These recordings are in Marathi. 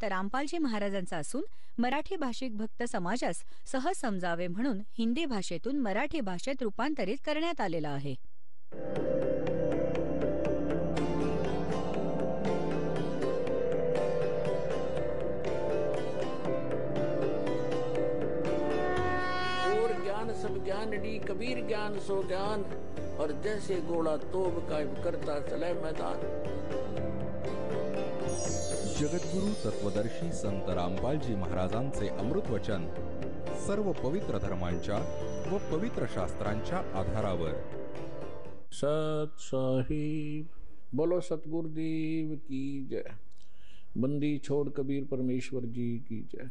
संत रामपालजी महाराजांचा असून मराठी भाषिक भक्त समाजास सहज समजावे म्हणून हिंदी भाषेतून मराठी भाषेत रूपांतरित करण्यात आलेला आहे. सब ज्ञानडी कबीर ज्ञान सो ज्ञान और जैसे घोड़ा तोब कायम करता चले मैदान. जगद्गुरु तत्वदर्शी संत रामपालजी महाराजांचे अमृत वचन सर्व पवित्र धर्मांच्या व पवित्र शास्त्रांच्या आधारावर. सत साहिब बोलो सतगुरुदेव की जय. बंदी छोड़ कबीर परमेश्वर जी की जय.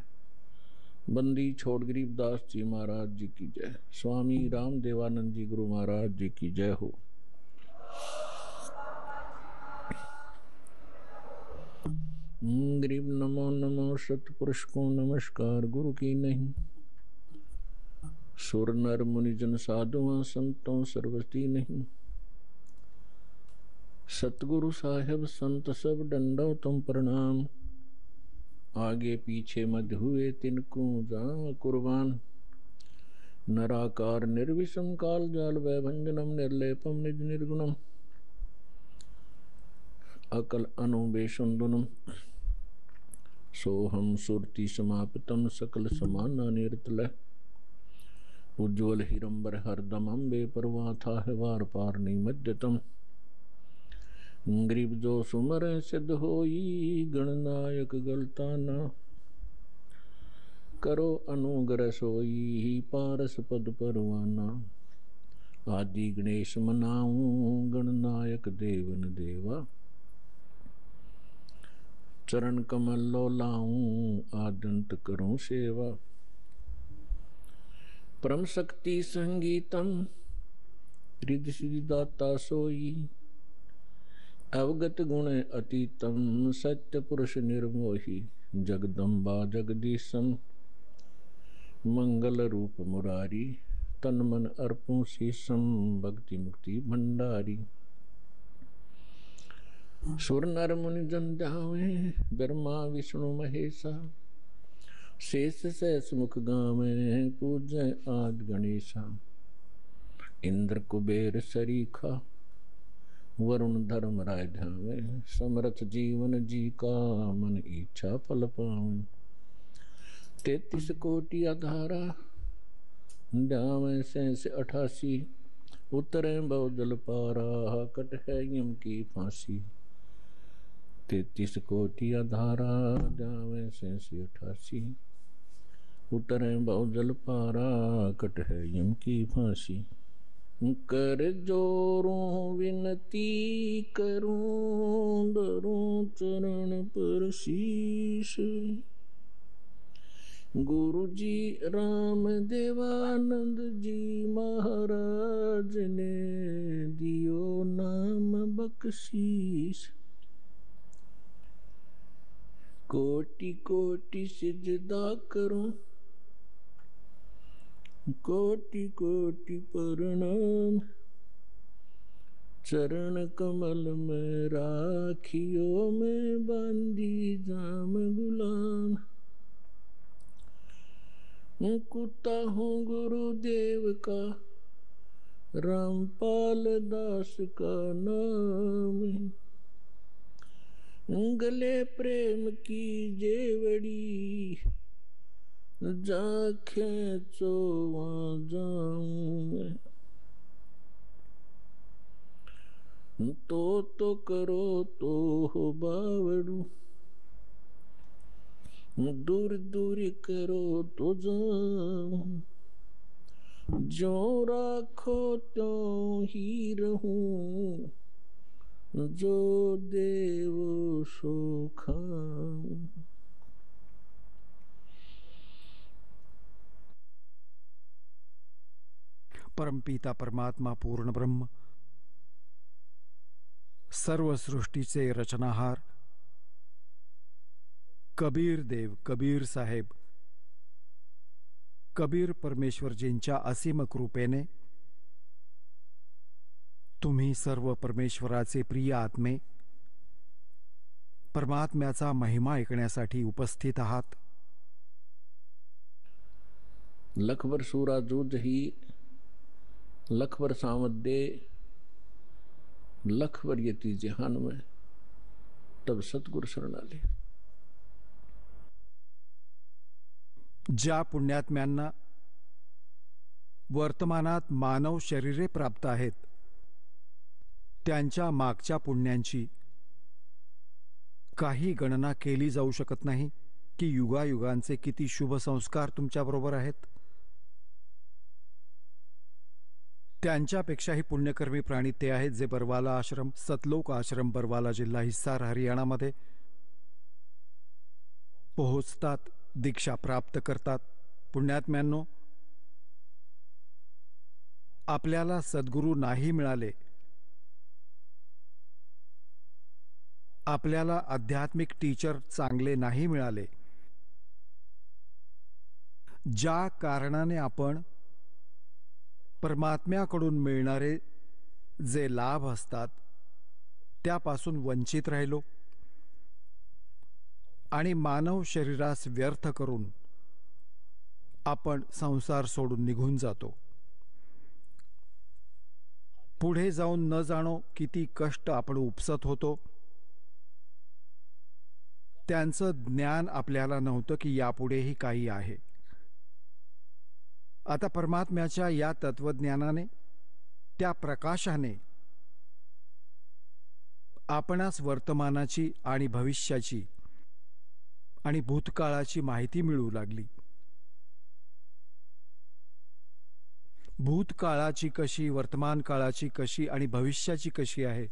बंदी छोड़ गरीबदास जी महाराज जी की जय. स्वामी राम देवानंद जी गुरु महाराज जी की जय हो. गरीब नमो नमो सतपुरुष को नमस्कार गुरु की नहीं. सुर नर मुनि जन साधुआ संतों सर्वती नहीं. सतगुरु साहेब संत सब डंडो तुम प्रणाम. आगे पीछे मध्य हुए तिनको जा कुर्बान. नराकार निर्विषम काल जाल वैभंजनम निर्लेपम निज निर्गुणम. अकल अनुबेशुंदुनम सोहम सुरति समाप्तम सकल समाना निर्तल. उज्ज्वल हिरंबर हरदम अम्बे परवाथा है वार पार निमज्जतम. गरीब जो सुमर सिद्ध होई गणनायक गलताना. करो अनुग्रह सोई पारस पद परवाना. आदि गणेश मनाऊं गणनायक देवन देवा. चरण कमल लो लाऊं आदंत करूं सेवा. परम शक्ति संगीतम रिद्धि सिद्धि दाता सोई. अवगत गुण अतीतम सत्य पुरुष निर्मोही. जगदम्बा जगदीशम मंगल रूप मुरारी. तन मन अर्पू शीशम भक्ति मुक्ति भंडारी. सुर नर मुनि जन जावे ब्रह्मा विष्णु महेशा. शेष सहस मुख गावे पूजय आद गणेशा. इंद्र कुबेर सरीखा वरुण धर्म राय ध्यावे. समरथ जीवन जी का मन इच्छा फल पावे. 33 कोटि आधारा ध्यावे 88. उतरे बहुजल पारा कट है यम की फांसी. 33 कोटि आधारा ध्यावे 88. उतरे बहुजल पारा कट है यम की फांसी. कर जोरों विनती करूं धरूं चरण पर शीश. गुरु जी राम देवानंद जी महाराज ने दियो नाम बख्शीश. कोटि कोटि सिजदा करूं कोटि कोटि प्रणाम. चरण कमल में राखियो में बांधी जाम गुलाम. कुत्ता हूँ गुरुदेव का रामपाल दास का नाम. गले प्रेम की जेवड़ी जा खेचो वहाँ जाऊं. तो करो तो हो बावड़ू. दूर दूर करो तो जाऊं. जो राखो त्यों ही रहूं. जो देव सो खाऊं. परमपिता परमात्मा पूर्ण ब्रह्म सर्व सृष्टीचे रचनाहार कबीर देव कबीर साहेब कबीर परमेश्वरजींच्या असीम कृपेने तुम्ही सर्व परमेश्वराचे प्रिय आत्मे परमात्म्याचा महिमा ऐकण्यासाठी उपस्थित आहात. लखभर सूराजूज ही लखभर सामद्दे लखभर यती जहान में तब सतगुरु शरण आले. ज्या पुण्यात्म्यांना वर्तमानात मानव शरीरे प्राप्त आहेत, त्यांच्या मागच्या पुण्यांची काही गणना केली जाऊ शकत नाही की युगायुगांचे किती शुभ संस्कार तुमच्याबरोबर आहेत. त्यांच्यापेक्षाही पुण्यकर्मी प्राणी ते आहेत जे बरवाला आश्रम, सतलोक आश्रम, बरवाला जिल्हा हिसार, हरियाणामध्ये पोहोचतात, दीक्षा प्राप्त करतात. पुण्यात्म्यांनो, आपल्याला सद्गुरू नाही मिळाले, आपल्याला आध्यात्मिक टीचर चांगले नाही मिळाले, ज्या कारणाने आपण परमात्म्याकडून मिळणारे जे लाभ असतात त्यापासून वंचित राहिलो आणि मानव शरीरास व्यर्थ करून आपण संसार सोडून निघून जातो. पुढे जाऊन न जाणो किती कष्ट आपण उपसत होतो. त्यांचं ज्ञान आपल्याला नव्हतं की यापुढेही काही आहे. आता परमात्म्याच्या या तत्वज्ञानाने, त्या प्रकाशाने आपणास वर्तमानाची आणि भविष्याची आणि भूतकाळाची माहिती मिळू लागली. भूतकाळाची कशी, वर्तमान काळाची कशी आणि भविष्याची कशी आहे.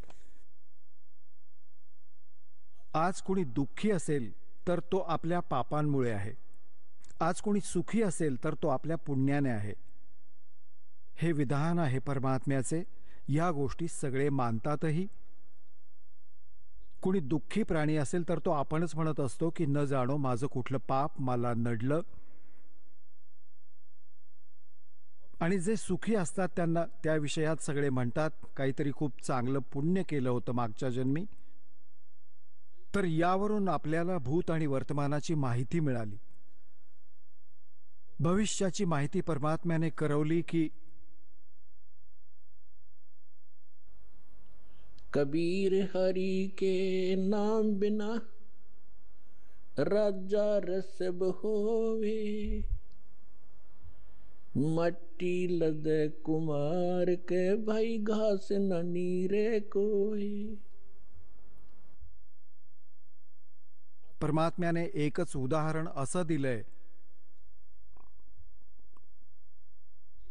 आज कोणी दुःखी असेल तर तो आपल्या पापांमुळे आहे. आज कोणी सुखी असेल तर तो आपल्या पुण्याने आहे. हे विधान आहे परमात्म्याचे. या गोष्टी सगळे मानतातही. कोणी दुःखी प्राणी असेल तर तो आपणच म्हणत असतो की न जाणो माझं कुठलं पाप मला नडलं. आणि जे सुखी असतात त्यांना त्या विषयात सगळे म्हणतात काहीतरी खूप चांगलं पुण्य केलं होतं मागच्या जन्मी. तर यावरून आपल्याला भूत आणि वर्तमानाची माहिती मिळाली. भविष्याची माहिती परमात्म्याने करवली की कबीर हरि के नाम बिना राजा रसब होवे, मट्टी लद कुमार के भाई घास न नीरे कोई. परमात्म्याने एकच उदाहरण असं दिलंय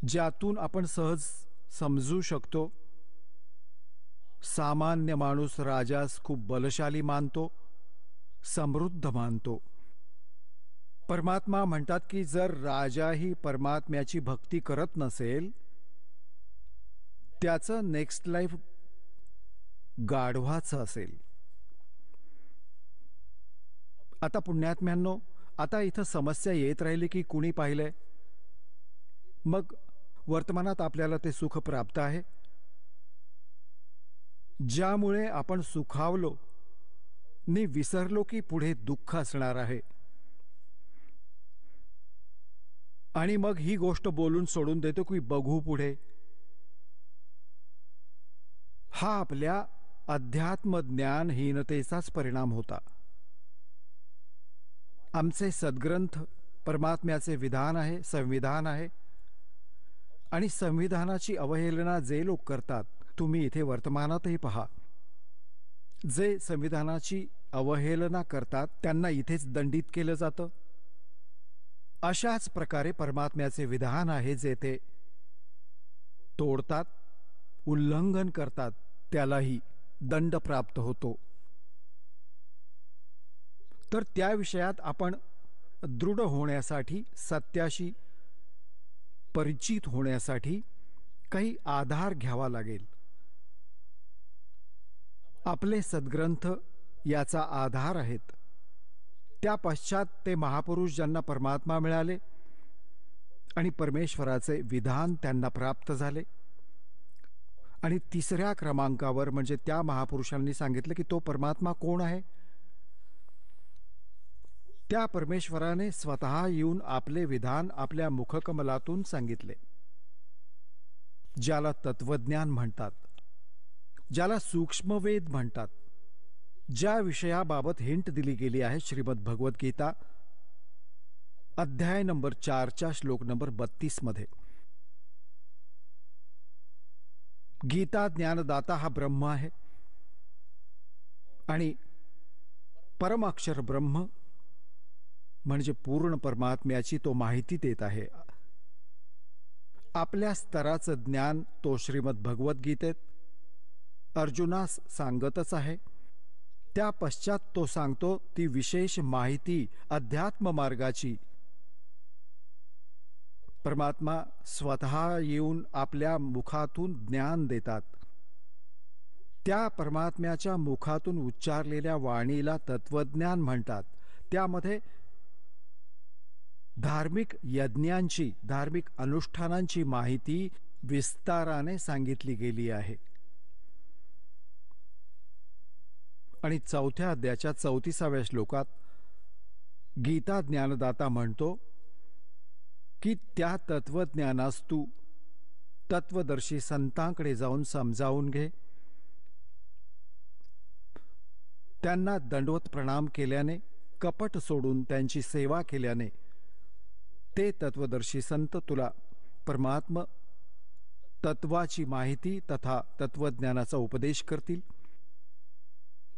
ज्यातून आपण सहज समजू शकतो. सामान्य माणूस राजास खूप बलशाली मानतो, समृद्ध मानतो. परमात्मा म्हणतात की जर राजाही परमात्म्याची भक्ती करत नसेल, त्याचं नेक्स्ट लाईफ गाढवाचं असेल. आता पुण्यात्म्यांनो, आता इथं समस्या येत राहिली की कुणी पाहिलंय, मग वर्तमानात आपल्याला ते सुख प्राप्त आहे, ज्यामुळे आपण सुखावलो नि विसरलो की पुढे दुःख असणार आहे. आणि मग ही गोष्ट बोलून सोडून देतो की बघू पुढे. हा आपल्या अध्यात्मज्ञानहीनतेचाच परिणाम होता. आमचे सद्ग्रंथ परमात्म्याचे विधान आहे, संविधान आहे. आणि संविधानाची अवहेलना जे लोक करतात, तुम्ही इथे वर्तमानातही पहा, जे संविधानाची अवहेलना करतात त्यांना इथेच दंडित केलं जातं. अशाच प्रकारे परमात्म्याचे विधान आहे जे ते तोडतात, उल्लंघन करतात, त्यालाही दंड प्राप्त होतो. तर त्या विषयात आपण दृढ होण्यासाठी, सत्याशी परिचित होण्यासाठी काही आधार घ्यावा लागेल. आपले सद्ग्रंथ याचा आधार आहेत. त्या पश्चात ते महापुरुष ज्यांना परमात्मा मिळाले आणि परमेश्वराचे विधान त्यांना प्राप्त झाले. आणि तिसऱ्या क्रमांकावर म्हणजे त्या महापुरुषांनी सांगितलं की तो परमात्मा कोण आहे. त्या परमेश्वराने स्वतः येऊन आपले विधान आपल्या मुखकमलातून सांगितले, ज्याला तत्वज्ञान म्हणतात, ज्याला सूक्ष्मवेद म्हणतात, ज्या विषयाबाबत हिंट दिली गेली आहे श्रीमद भगवद्गीता अध्याय नंबर 4 श्लोक नंबर 32 मध्ये. गीता ज्ञानदाता हा ब्रह्म आहे आणि परम अक्षर ब्रह्म म्हणजे पूर्ण परमात्म्याची तो माहिती देत आहे. आपल्या स्तराचं ज्ञान तो श्रीमद भगवद्गीतेत अर्जुनास सांगतच आहे. त्या पश्चात तो सांगतो ती विशेष माहिती अध्यात्म मार्गाची परमात्मा स्वतः येऊन आपल्या मुखातून ज्ञान देतात. त्या परमात्म्याच्या मुखातून उच्चारलेल्या वाणीला तत्वज्ञान म्हणतात. त्यामध्ये धार्मिक यज्ञांची, धार्मिक अनुष्ठानांची माहिती विस्ताराने सांगितली गेली आहे. आणि 4थ्या अध्यायाच्या 34व्या श्लोकात गीता ज्ञानदाता म्हणतो की त्या तत्वज्ञानास तू तत्वदर्शी संतांकडे जाऊन समजावून घे. त्यांना दंडवत प्रणाम केल्याने, कपट सोडून त्यांची सेवा केल्याने ते तत्वदर्शी संत तुला परमात्मा तत्वाची माहिती तथा तत्वज्ञानाचा उपदेश करतील.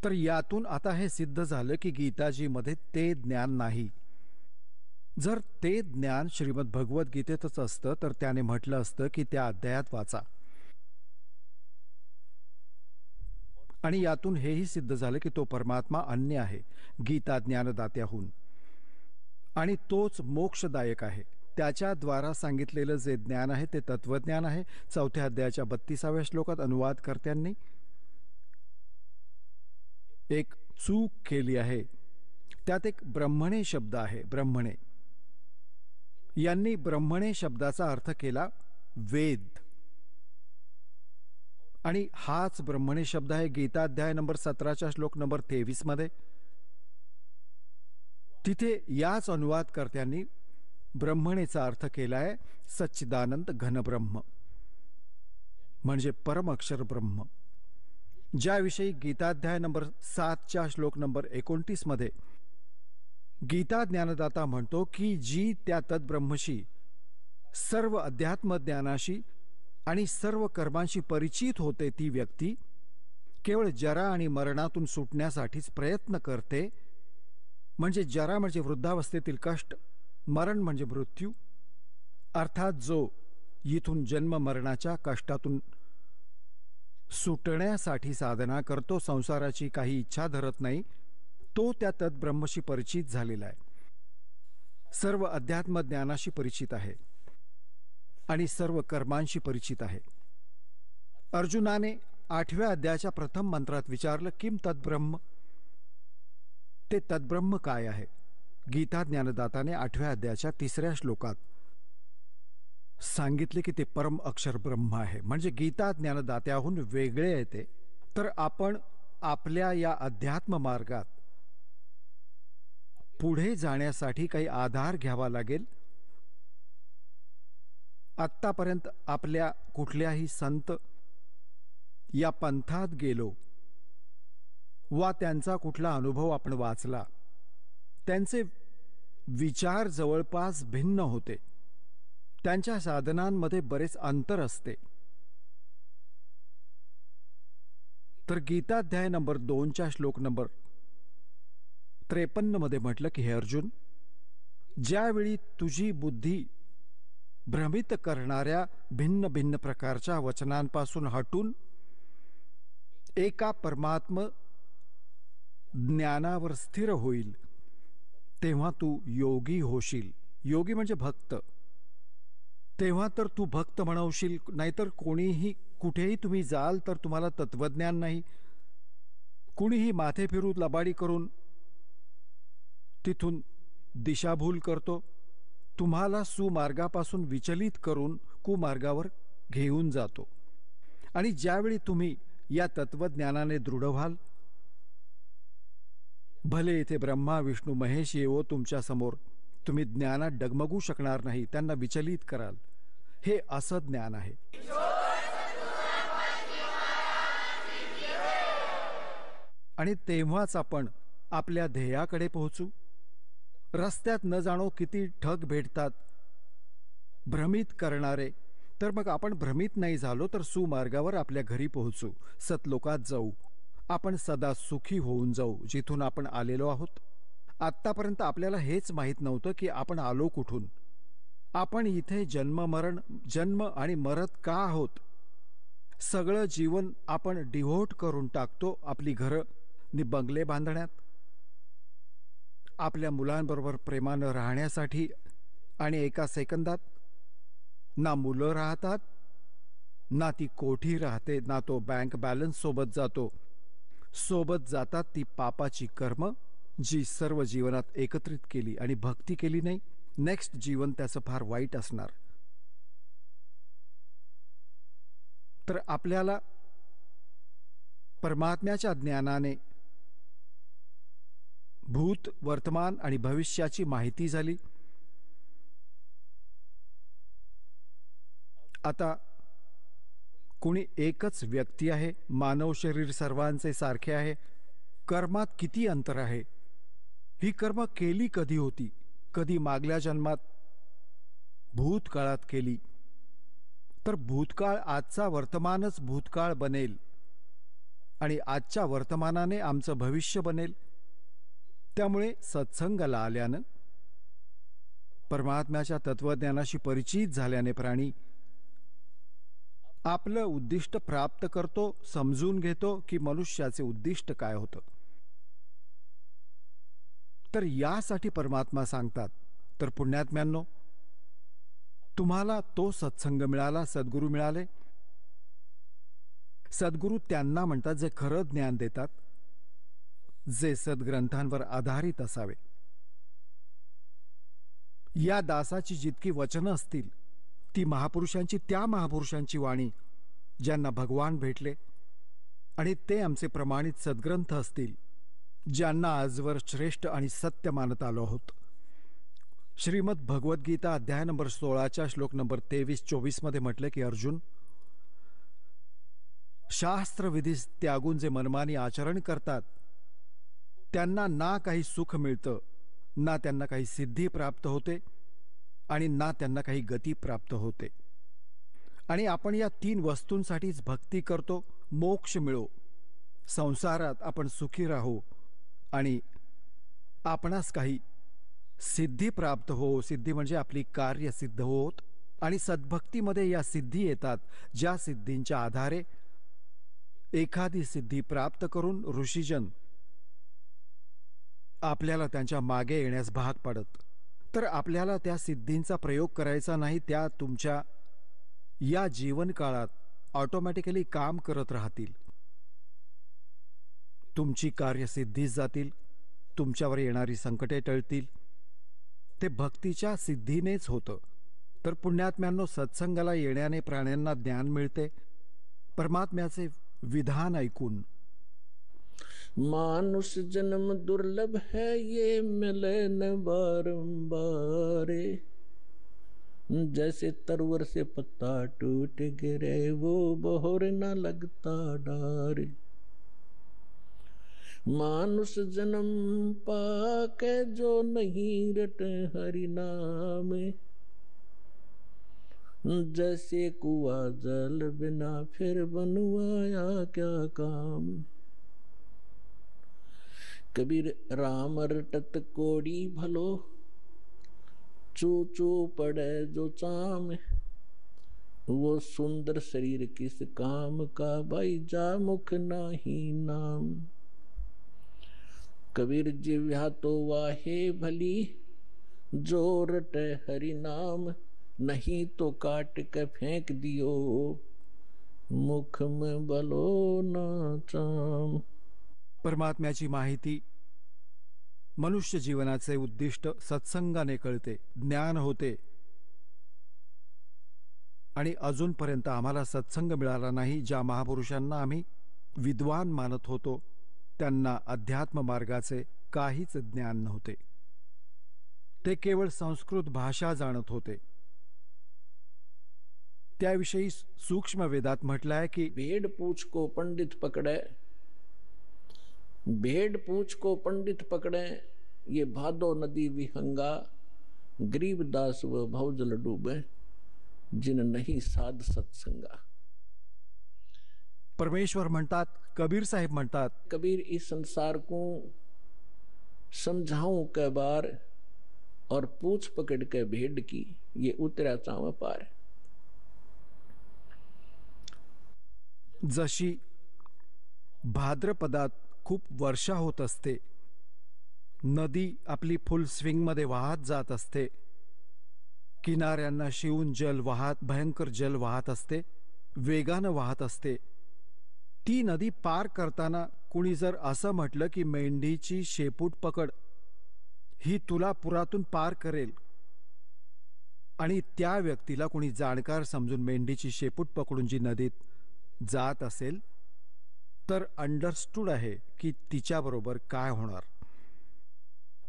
तर यातून आता हे सिद्ध झालं की गीताजीमध्ये ते ज्ञान नाही. जर ते ज्ञान श्रीमद भगवद्गीतेतच असतं तर त्याने म्हटलं असतं की त्या अध्यायात वाचा. आणि यातून हेही सिद्ध झालं की तो परमात्मा अन्य आहे गीता ज्ञानदात्याहून आणि तोच मोक्षदायक आहे. त्याच्या द्वारा सांगितलेलं जे ज्ञान आहे ते तत्वज्ञान आहे. 4थ्या अध्यायाच्या 32व्या श्लोकात अनुवादकर्त्यांनी एक चूक केली आहे. त्यात एक ब्रह्मणे शब्द आहे. ब्रह्मणे यांनी ब्रह्मणे शब्दाचा अर्थ केला वेद आणि हाच ब्रह्मणे शब्द आहे गीता अध्याय नंबर 17 श्लोक नंबर 23 मध्ये. तिथे याच अनुवादकर्त्यांनी ब्रह्मणेचा अर्थ केलाय सच्चिदानंद घनब्रह्म म्हणजे परम अक्षर ब्रह्म. ज्याविषयी गीताध्याय नंबर 7 श्लोक नंबर 29 मध्ये गीता ज्ञानदाता म्हणतो की जी त्या तद्ब्रह्मशी सर्व अध्यात्म ज्ञानाशी आणि सर्व कर्मांशी परिचित होते ती व्यक्ती केवळ जरा आणि मरणातून सुटण्यासाठीच प्रयत्न करते. म्हणजे जरा म्हणजे वृद्धावस्थेतील कष्ट, मरण म्हणजे मृत्यू, अर्थात जो इथून जन्म मरणाच्या कष्टातून सुटण्यासाठी साधना करतो, संसाराची काही इच्छा धरत नाही, तो त्या तद्ब्रह्मशी परिचित झालेला आहे, सर्व अध्यात्म ज्ञानाशी परिचित आहे आणि सर्व कर्मांशी परिचित आहे. अर्जुनाने 8व्या अध्यायाच्या प्रथम मंत्रात विचारलं किम तद्ब्रह्म, ते तद्ब्रह्म काय आहे. गीता ज्ञानदाताने 8व्या अध्यायाच्या 3ऱ्या श्लोकात सांगितले की ते परम अक्षर ब्रह्म आहे. म्हणजे गीता ज्ञानदात्याहून वेगळे येते. तर आपण आपल्या या अध्यात्म मार्गात पुढे जाण्यासाठी काही आधार घ्यावा लागेल. आत्तापर्यंत आपल्या कुठल्याही संत या पंथात गेलो वा त्यांचा कुठला अनुभव आपण वाचला, त्यांचे विचार जवळपास भिन्न होते, त्यांच्या साधनांमध्ये बरेच अंतर असते. तर गीताध्याय नंबर 2 श्लोक नंबर 53 मध्ये म्हटलं की हे अर्जुन, ज्यावेळी तुझी बुद्धी भ्रमित करणाऱ्या भिन्न भिन्न प्रकारच्या वचनांपासून हटून एका परमात्म ज्ञानावर स्थिर होईल तेव्हा तू योगी होशील. योगी म्हणजे भक्त. तेव्हा तर तू भक्त म्हणवशील, नाहीतर कोणीही कुठेही तुम्ही जाल तर तुम्हाला तत्वज्ञान नाही. कुणीही माथे फिरू लबाडी करून तिथून दिशाभूल करतो, तुम्हाला सुमार्गापासून विचलित करून कुमार्गावर घेऊन जातो. आणि ज्यावेळी तुम्ही या तत्वज्ञानाने दृढ व्हाल भले इथे ब्रह्मा विष्णू महेश येवो तुमच्या समोर, तुम्ही ज्ञानात डगमगू शकणार नाही, त्यांना विचलित कराल. हे असं ज्ञान आहे. आणि तेव्हाच आपण आपल्या ध्येयाकडे पोहोचू. रस्त्यात न जाणो किती ठग भेटतात भ्रमित करणारे, तर मग आपण भ्रमित नाही झालो तर सुमार्गावर आपल्या घरी पोहोचू, सतलोकात जाऊ, आपण सदा सुखी होऊन जाऊ जिथून आपण आलेलो आहोत. आत्तापर्यंत आपल्याला हेच माहीत नव्हतं की आपण आलो कुठून, आपण इथे जन्म आणि मरत का आहोत. सगळं जीवन आपण डिव्होट करून टाकतो आपली घरं नि बंगले बांधण्यात, आपल्या मुलांबरोबर प्रेमानं राहण्यासाठी. आणि एका सेकंदात ना मुलं राहतात, ना ती कोठी राहते, ना तो बँक बॅलन्स सोबत जातो. सोबत जातात ती पापाची कर्म जी सर्व जीवनात एकत्रित केली आणि भक्ती केली नाही. नेक्स्ट जीवन त्याचं फार वाईट असणार. तर आपल्याला परमात्म्याच्या ज्ञानाने भूत, वर्तमान आणि भविष्याची माहिती झाली. आता कुणी एकच व्यक्ती आहे, मानव शरीर सर्वांचे सारखे आहे. कर्मात किती अंतर आहे. ही कर्म केली कधी होती, कधी मागल्या जन्मात भूतकाळात केली, तर भूतकाळ आजचा वर्तमानच भूतकाळ बनेल आणि आजच्या वर्तमानाने आमचं भविष्य बनेल. त्यामुळे सत्संगाला आल्यानं, परमात्म्याच्या तत्वज्ञानाशी परिचित झाल्याने प्राणी आपलं उद्दिष्ट प्राप्त करतो, समजून घेतो की मनुष्याचे उद्दिष्ट काय होतं. तर यासाठी परमात्मा सांगतात, तर पुण्यात्म्यांनो, तुम्हाला तो सत्संग मिळाला, सद्गुरू मिळाले. सद्गुरू त्यांना म्हणतात जे खरं ज्ञान देतात, जे सद्ग्रंथांवर आधारित असावे. या दासाची जितकी वचनं असतील ती महापुरुषांची, त्या महापुरुषांची वाणी ज्यांना भगवान भेटले, आणि ते आमचे प्रमाणित सद्ग्रंथ असतील ज्यांना आजवर श्रेष्ठ आणि सत्य मानत आलो आहोत. श्रीमद भगवद्गीता अध्याय नंबर 16 श्लोक नंबर 23-24 मध्ये म्हटले की अर्जुन, शास्त्रविधी त्यागून जे मनमानी आचरण करतात त्यांना ना काही सुख मिळतं, ना त्यांना काही सिद्धी प्राप्त होते, आणि ना त्यांना काही गती प्राप्त होते. आणि आपण या 3 वस्तूंसाठीच भक्ती करतो. मोक्ष मिळो, संसारात आपण सुखी राहू, आणि आपणास काही सिद्धी प्राप्त हो. सिद्धी म्हणजे आपली कार्य सिद्ध होत. आणि सद्भक्तीमध्ये या सिद्धी येतात, ज्या सिद्धींच्या आधारे एखादी सिद्धी प्राप्त करून ऋषीजन आपल्याला त्यांच्या मागे येण्यास भाग पाडत. तर आपल्याला त्या सिद्धींचा प्रयोग करायचा नाही, त्या तुमच्या या जीवनकाळात ऑटोमॅटिकली काम करत राहतील. तुमची कार्यसिद्धीच जातील, तुमच्यावर येणारी संकटे टळतील. ते भक्तीच्या सिद्धीनेच होतं. तर पुण्यात्म्यांनो, सत्संगाला येण्याने प्राण्यांना ज्ञान मिळते. परमात्म्याचे विधान ऐकून, मानुष जन्म दुर्लभ है ये मिले न बारंबार, जैसे तरवर से पत्ता टूट गिरे वो बहोर न लगता डार। मानुष जन्म पाके जो नहीं रट हरि नाम, जैसे कुआ जल बिना फिर बनवाया क्या काम। कबीर राम रटत कोड़ी भलो, चू चू पड़े जो चाम, वो सुंदर शरीर किस काम का, भाई जा मुख नाही नाम। कबीर जिव्या तो वाहे भली, जो रटे हरि नाम, नहीं तो काट के फेंक दियो, मुख में बलो ना चाम। परमात्म्याची माहिती, मनुष्य जीवनाचे उद्दिष्ट सत्संगाने कळते, ज्ञान होते. आणि अजूनपर्यंत आम्हाला सत्संग मिळाला नाही. ज्या महापुरुषांना आम्ही विद्वान मानत होतो त्यांना अध्यात्म मार्गाचे काहीच ज्ञान नव्हते. ते केवळ संस्कृत भाषा जाणत होते. त्याविषयी सूक्ष्म वेदात म्हटलं आहे की भेड़ पूछ को पंडित पकड़े, भेड़ पूछ को पंडित पकड़े, ये भादो नदी विहंगा, गरीबदास व भवजल डूबे, जिन नहीं साध सत्संगा. परमेश्वर म्हणतात, कबीर साहेब म्हणतात, कबीर इस संसार को समझाऊं कै बार, और पूछ पकड़ के भेड़ की, ये उतरा चाव पार. जशी भाद्रपदात खूप वर्षा होत असते, नदी आपली फुल स्विंगमध्ये वाहत जात असते, किनाऱ्यांना शिवून जल वाहत, भयंकर जल वाहत असते, वेगानं वाहत असते. ती नदी पार करताना कुणी जर असं म्हटलं की मेंढीची शेपूट पकड, ही तुला पुरातून पार करेल, आणि त्या व्यक्तीला कुणी जाणकार समजून मेंढीची शेपूट पकडून जी नदीत जात असेल, तर अंडरस्टूड आहे की तिच्याबरोबर काय होणार.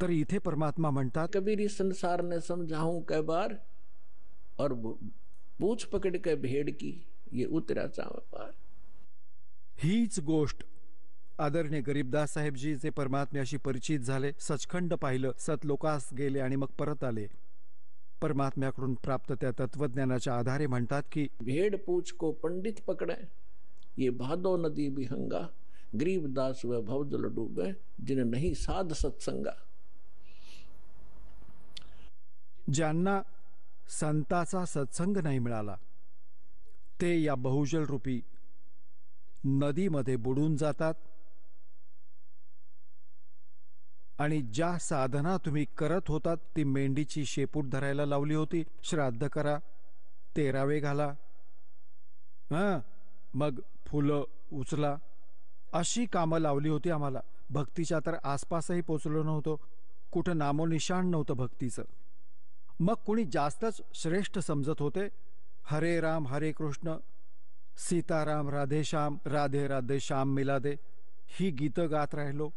तर इथे परमात्मा म्हणतात, कबीर इस संसार ने समझाऊं कै बार, और पूछ पकड़ के भेड़ की, ये उतरा चाव पार. हीच गोष्ट आदरणीय गरीबदास साहेबजी जे परमात्म्याशी परिचित झाले, सचखंड पाहिलं, सतलोकास गेले आणि मग परत आले, परमात्म्याकडून प्राप्त त्या तत्वज्ञानाच्या आधारे म्हणतात की भेड़ पूछ को पंडित पकड़े, ये भादो नदी विहंगा, गरीबदास व भवजल डूबे, जिन नहीं साध सत्संगा. ज्यांना संताचा सत्संग नाही मिळाला, ते या बहुजल रूपी नदीमध्ये बुडून जातात. आणि ज्या साधना तुम्ही करत होतात, ती मेंढीची शेपूट धरायला लावली होती, श्राद्ध करा, तेरावे घाला, मग फुलं उचला, अशी कामं लावली होती आम्हाला. भक्तीच्या तर आसपासही पोचलो नव्हतो, कुठं नामोनिशाण नव्हतं भक्तीचं. मग कुणी जास्तच श्रेष्ठ समजत होते. हरे राम हरे कृष्ण, सीताराम राधे श्याम, राधे राधे श्याम मिला दे, ही गीतं गात राहिलो.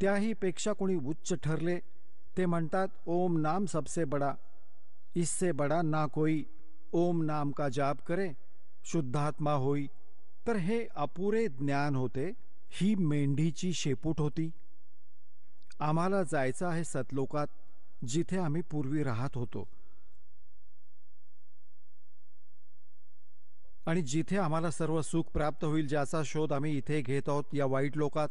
त्याही पेक्षा कोणी उच्च ठरले, ते म्हणतात, ओम नाम सबसे बड़ा, इससे बड़ा ना कोई, ओम नाम का जाप करे, शुद्धात्मा होई. तर हे अपुरे ज्ञान होते, ही मेंढीची शेपूट होती. आम्हाला जायचं आहे सतलोकात, जिथे आम्ही पूर्वी राहत होतो, आणि जिथे आम्हाला सर्व सुख प्राप्त होईल, ज्याचा शोध आम्ही इथे घेत आहोत या वाईट लोकात.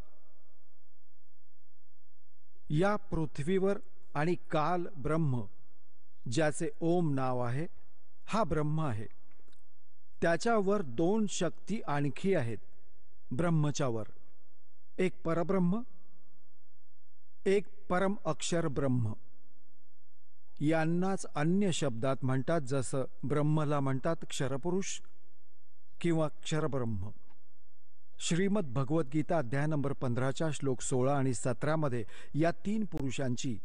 या पृथ्वीवर आणि काल ब्रह्म, ज्याचे ओम नाव आहे, हा ब्रह्म आहे. त्याच्यावर दोन शक्ती आणखी आहेत ब्रह्मच्या वर, एक परब्रह्म, एक परम अक्षर ब्रह्म. यांनाच अन्य शब्दात म्हणतात, जसं ब्रह्मला म्हणतात क्षरपुरुष किंवा क्षरब्रह्म. श्रीमद भगवद्गीता अध्याय नंबर 15 श्लोक 16 आणि 17 मध्ये या तीन पुरुषांची,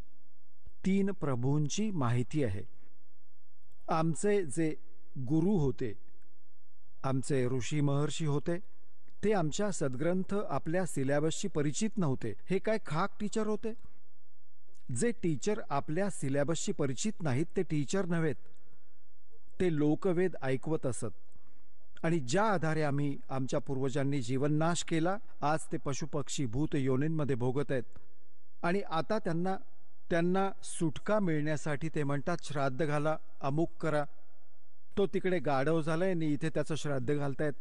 तीन प्रभूंची माहिती आहे. आमचे जे गुरु होते, आमचे ऋषी महर्षी होते, ते आमच्या सद्ग्रंथ, आपल्या सिलॅबसशी परिचित नव्हते. हे काय खाक टीचर होते? जे टीचर आपल्या सिलॅबसशी परिचित नाहीत, ते टीचर नव्हेत, ते लोकवेद ऐकवत असत. आणि ज्या आधारे आम्ही, आमच्या पूर्वजांनी जीवननाश केला, आज ते पशुपक्षी भूत योनींमध्ये भोगत आहेत. आणि आता त्यांना सुटका मिळण्यासाठी ते म्हणतात, श्राद्ध घाला, अमुक करा. तो तिकडे गाढव झालाय आणि इथे त्याचं श्राद्ध घालतायत.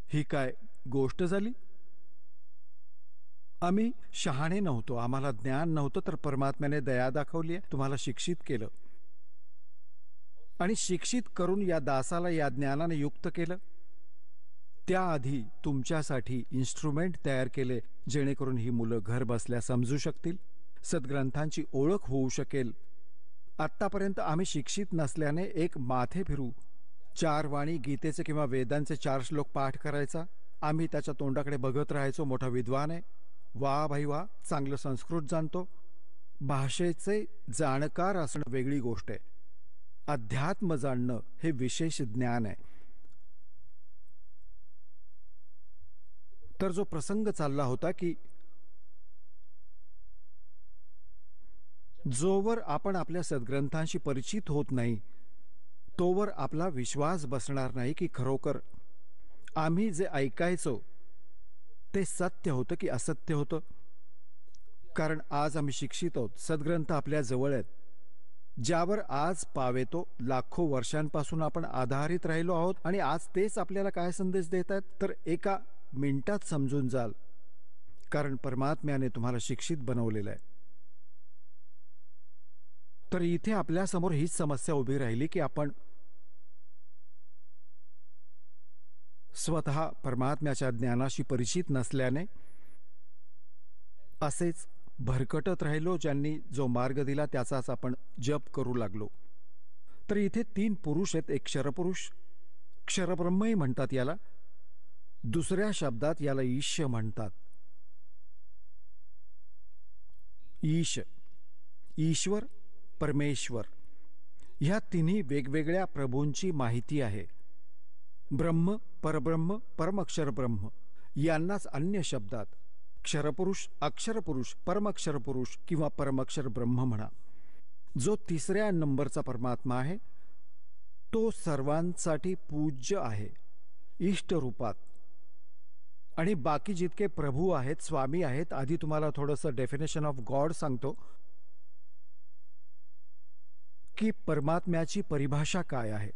ही काय गोष्ट झाली? आम्ही शहाणे नव्हतो, आम्हाला ज्ञान नव्हतं, तर परमात्म्याने दया दाखवली आहे, तुम्हाला शिक्षित केलं, आणि शिक्षित करून या दासाला या ज्ञानाने युक्त केलं. त्याआधी तुमच्यासाठी इन्स्ट्रुमेंट तयार केले, जेणेकरून ही मुलं घर बसल्या समजू शकतील, सद्ग्रंथांची ओळख होऊ शकेल. आत्तापर्यंत आम्ही शिक्षित नसल्याने एक माथे फिरू, 4 वाणी गीतेचे किंवा वेदांचे 4 श्लोक पाठ करायचा, आम्ही त्याच्या तोंडाकडे बघत राहायचो, मोठा विद्वान आहे, वा भाई वा, चांगलं संस्कृत जाणतो. भाषेचे जाणकार असणं वेगळी गोष्ट आहे, अध्यात्म जाणणं हे विशेष ज्ञान आहे. तर जो प्रसंग चालला होता की जोवर आपण आपल्या सद्ग्रंथांशी परिचित होत नाही तोवर आपला विश्वास बसणार नाही की खरोखर आम्ही जे ऐकायचो ते सत्य होतं की असत्य होतं. कारण आज आम्ही शिक्षित आहोत, सद्ग्रंथ आपल्या जवळ आहेत, ज्यावर आज पावेतो लाखो वर्षांपासून आपण आधारित राहिलो आहोत. आणि आज तेच आपल्याला काय संदेश देत आहेत तर एका मिनिटात समजून जाल, कारण परमात्म्याने तुम्हाला शिक्षित बनवलेलं आहे. तर इथे आपल्यासमोर हीच समस्या उभी राहिली की आपण स्वतः परमात्म्याच्या ज्ञानाशी परिचित नसल्याने असेच भरकटत राहिलो. ज्यांनी जो मार्ग दिला त्याचाच आपण जप करू लागलो. तर इथे 3 पुरुष आहेत. एक क्षरपुरुष, क्षरब्रह्मही म्हणतात याला, दुसऱ्या शब्दात याला ईश म्हणतात. ईश, ईश्वर, परमेश्वर ह्या तिन्ही वेगवेगळ्या प्रभूंची माहिती आहे. ब्रह्म, परब्रह्म, परमक्षर ब्रह्म यांनाच अन्य शब्दात क्षरपुरुष, अक्षरपुरुष, परमक्षरपुरुष किंवा परमक्षर ब्रह्म म्हणा. जो 3ऱ्या नंबरचा परमात्मा आहे तो सर्वांसाठी पूज्य आहे इष्ट रूपात. आणि बाकी जितके प्रभू आहेत, स्वामी आहेत, आधी तुम्हाला थोडंसं डेफिनेशन ऑफ गॉड सांगतो की परमात्म्याची परिभाषा काय आहे.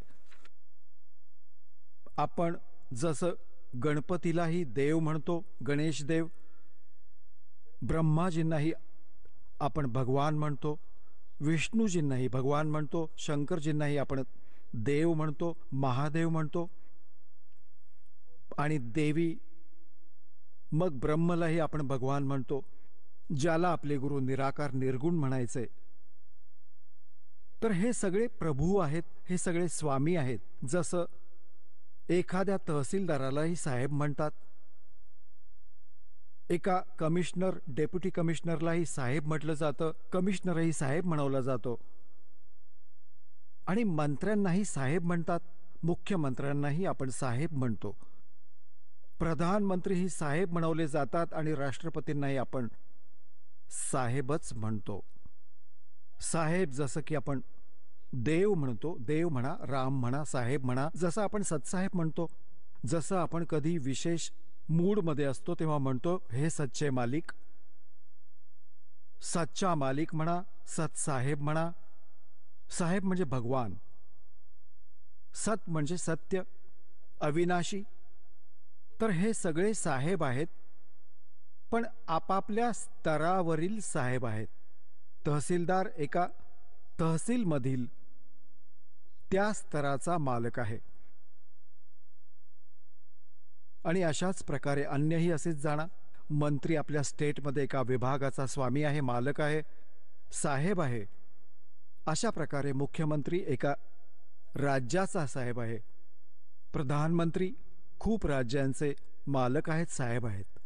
आपण जसं गणपतीलाही देव म्हणतो, गणेश देव, ब्रह्माजींनाही आपण भगवान म्हणतो, विष्णूजींनाही भगवान म्हणतो, शंकरजींनाही आपण देव म्हणतो, महादेव म्हणतो, आणि देवी मग ब्रह्मलाही आपण भगवान म्हणतो, ज्याला आपले गुरु निराकार निर्गुण म्हणायचे. तर हे सगळे प्रभू आहेत, हे सगळे स्वामी आहेत. जसं एखाद्या तहसीलदारालाही साहेब म्हणतात, एका कमिशनर, डेप्युटी कमिशनरलाही साहेब म्हटलं जातं, कमिशनरही साहेब म्हणवला जातो, आणि मंत्र्यांनाही साहेब म्हणतात, मुख्यमंत्र्यांनाही आपण साहेब म्हणतो, प्रधानमंत्रीही साहेब म्हणवले जातात, आणि राष्ट्रपतींनाही आपण साहेबच म्हणतो. साहेब जसं की आपण देव म्हणतो, देव म्हणा, राम म्हणा, साहेब म्हणा, जसं आपण सतसाहेब म्हणतो, जसं आपण कधी विशेष मूडमध्ये असतो तेव्हा म्हणतो हे सच्चे मालिक, सच्चा मालिक म्हणा, सतसाहेब म्हणा. साहेब म्हणजे भगवान, सत म्हणजे सत्य, अविनाशी. तर हे सगळे साहेब आहेत, पण आपापल्या स्तरावरील साहेब आहेत. तहसीलदार एका तहसीलमधील त्या स्तराचा मालक आहे, आणि अशाच प्रकारे अन्यही असेच जाणा. मंत्री आपल्या स्टेटमध्ये एका विभागाचा स्वामी आहे, मालक आहे, साहेब आहे. अशा प्रकारे मुख्यमंत्री एका राज्याचा साहेब आहे, प्रधानमंत्री खूप राज्यांचे मालक आहेत, साहेब आहेत.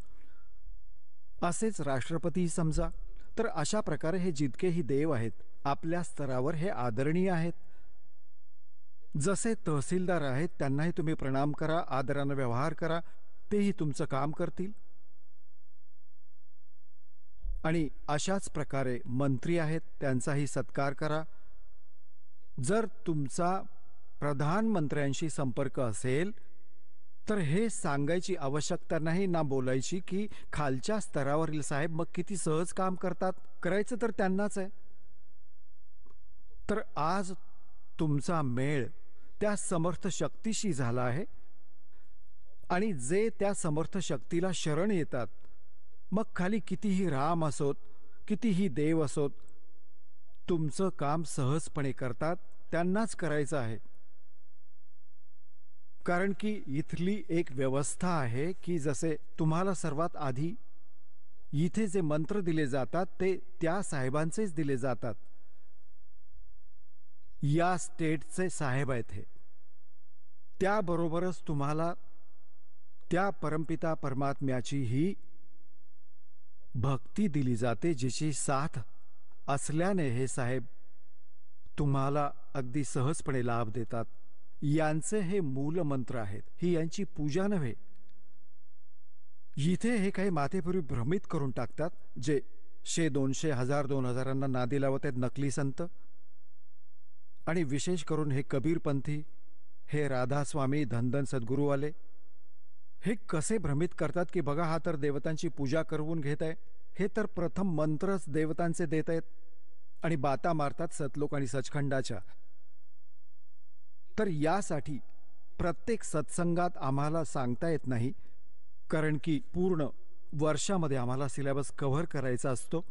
असेच राष्ट्रपती समजा. तर अशा प्रकारे हे जितकेही देव आहेत आपल्या स्तरावर हे आदरणीय आहेत. जसे तहसीलदार आहेत त्यांनाही तुम्ही प्रणाम करा, आदराने व्यवहार करा, तेही तुमचं काम करतील. आणि अशाच प्रकारे मंत्री आहेत त्यांचाही सत्कार करा. जर तुमचा प्रधानमंत्र्यांशी संपर्क असेल तर हे सांगायची आवश्यकता नाही ना बोलायची की खालच्या स्तरावरील साहेब मग किती सहज काम करतात, करायचं तर त्यांनाच आहे. तर आज तुमचा मेळ त्या समर्थ शक्तीशी झाला आहे, आणि जे त्या समर्थ शक्तीला शरण येतात, मग खाली कितीही राम असोत, कितीही देव असोत, तुमचं काम सहजपणे करतात, त्यांनाच करायचं आहे. कारण की इथली एक व्यवस्था आहे की जसे तुम्हाला सर्वात आधी इथे जे मंत्र दिले जातात ते त्या साहेबांचेच दिले जातात. या स्टेटचे साहेब आहेत हे. त्याबरोबरच तुम्हाला त्या परमपिता परमात्म्याची ही भक्ती दिली जाते, जिची साथ असल्याने हे साहेब तुम्हाला अगदी सहजपणे लाभ देतात. यांचे हे मूल मंत्र आहेत, ही यांची पूजा नव्हे. इथे हे काही माथेपुरी भ्रमित करून टाकतात, जे 100, 200, 1000, 2000 नादी लावत आहेत नकली संत. आणि विशेष करून हे कबीरपंथी, हे राधास्वामी, धनधन सद्गुरूवाले, हे कसे भ्रमित करतात की बघा हा तर देवतांची पूजा करवून घेत आहे, हे तर प्रथम मंत्रच देवतांचे देत आहेत आणि बाता मारतात सतलोक आणि सचखंडाच्या. तर यासाठी प्रत्येक सत्संगात आम्हाला सांगता येत नाही, कारण की पूर्ण वर्षामध्ये आम्हाला सिलेबस कव्हर करायचा असतो.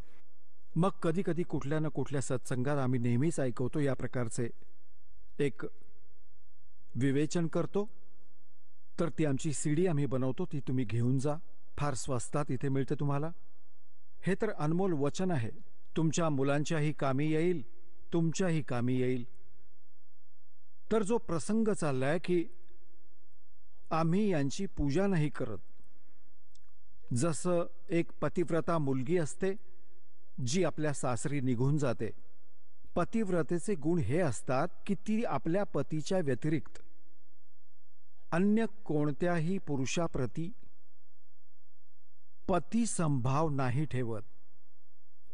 मग कधी कधी कुठल्या ना कुठल्या सत्संगात आम्ही नेहमीच ऐकवतो या प्रकारचे एक विवेचन करतो. तर ती आमची सीडी आम्ही बनवतो, ती तुम्ही घेऊन जा, फार स्वस्तात इथे मिळते तुम्हाला. हे तर अनमोल वचन आहे, तुमच्या मुलांच्याही कामी येईल, तुमच्याही कामी येईल. तर जो प्रसंग चाललाय की आम्ही यांची पूजा नाही करत, जसं एक पतिव्रता मुलगी असते जी आपल्या सासरी निघून जाते. पतिव्रतेचे गुण हे असतात की ती आपल्या पतीच्या व्यतिरिक्त अन्य कोणत्याही पुरुषाप्रती पती संभाव नाही ठेवत.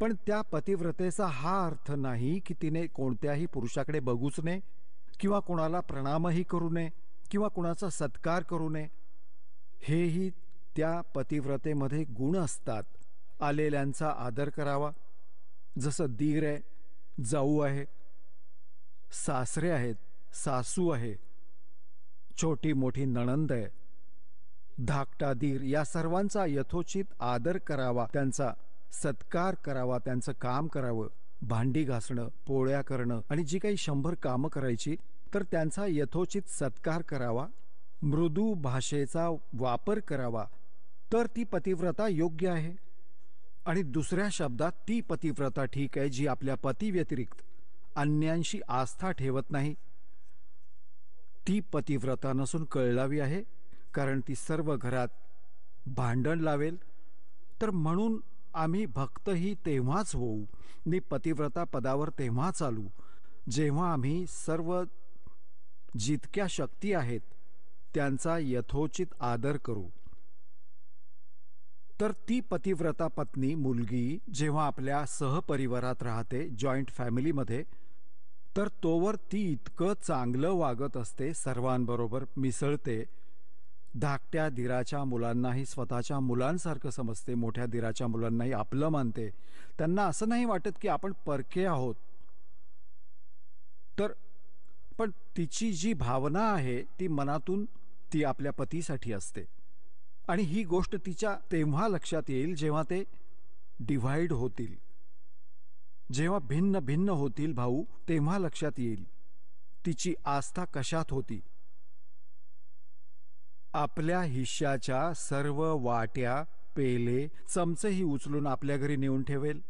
पण त्या पतिव्रतेचा हा अर्थ नाही की तिने कोणत्याही पुरुषाकडे बघूच नये किंवा कोणाला प्रणामही करू नये किंवा कुणाचा सत्कार करू नये. हेही त्या पतिव्रतेमध्ये गुण असतात. आलेल्यांचा आदर करावा, जसं दीर आहे, जाऊ आहे, सासरे आहेत, सासू आहे, छोटी मोठी नणंद आहे, धाकटा दीर, या सर्वांचा यथोचित आदर करावा, त्यांचा सत्कार करावा, त्यांचं काम करावं, भांडी घासणं, पोळ्या करणं आणि जी काही 100 कामं करायची तर त्यांचा यथोचित सत्कार करावा, मृदू भाषेचा वापर करावा. तर ती पतिव्रता योग्य आहे. आणि दुसऱ्या शब्दात ती पतिव्रता ठीक आहे जी आपल्या पती व्यतिरिक्त अन्यांशी आस्था ठेवत नाही. ती पतिव्रता नसून कळलावी आहे, कारण ती सर्व घरात भांडण लावेल. तर म्हणून आम्ही भक्तही तेव्हाच होऊ नि पतिव्रता पदावर तेव्हा चालू जेव्हा आम्ही सर्व जितक्या शक्ती आहेत त्यांचा यथोचित आदर करू. तर ती पतिव्रता पत्नी मुलगी जेव्हा आपल्या सहपरिवारात राहते, जॉईंट फॅमिलीमध्ये, तर तोवर ती इतकं चांगलं वागत असते, सर्वांबरोबर मिसळते, धाकट्या दिराच्या मुलांनाही स्वतःच्या मुलांसारखं समजते, मोठ्या दिराच्या मुलांनाही आपलं मानते. त्यांना असं नाही वाटत की आपण परके आहोत. तर पण तिची जी भावना आहे ती मनातून ती आपल्या पतीसाठी असते. आणि ही गोष्ट तिच्या तेव्हा लक्षात येईल जेव्हा ते डिव्हाइड होतील, जेव्हा भिन्न भिन्न होतील भाऊ, तेव्हा लक्षात येईल तिची आस्था कशात होती. आपल्या हिश्श्याच्या सर्व वाट्या, पेले, चमचेही उचलून आपल्या घरी नेऊन ठेवेल,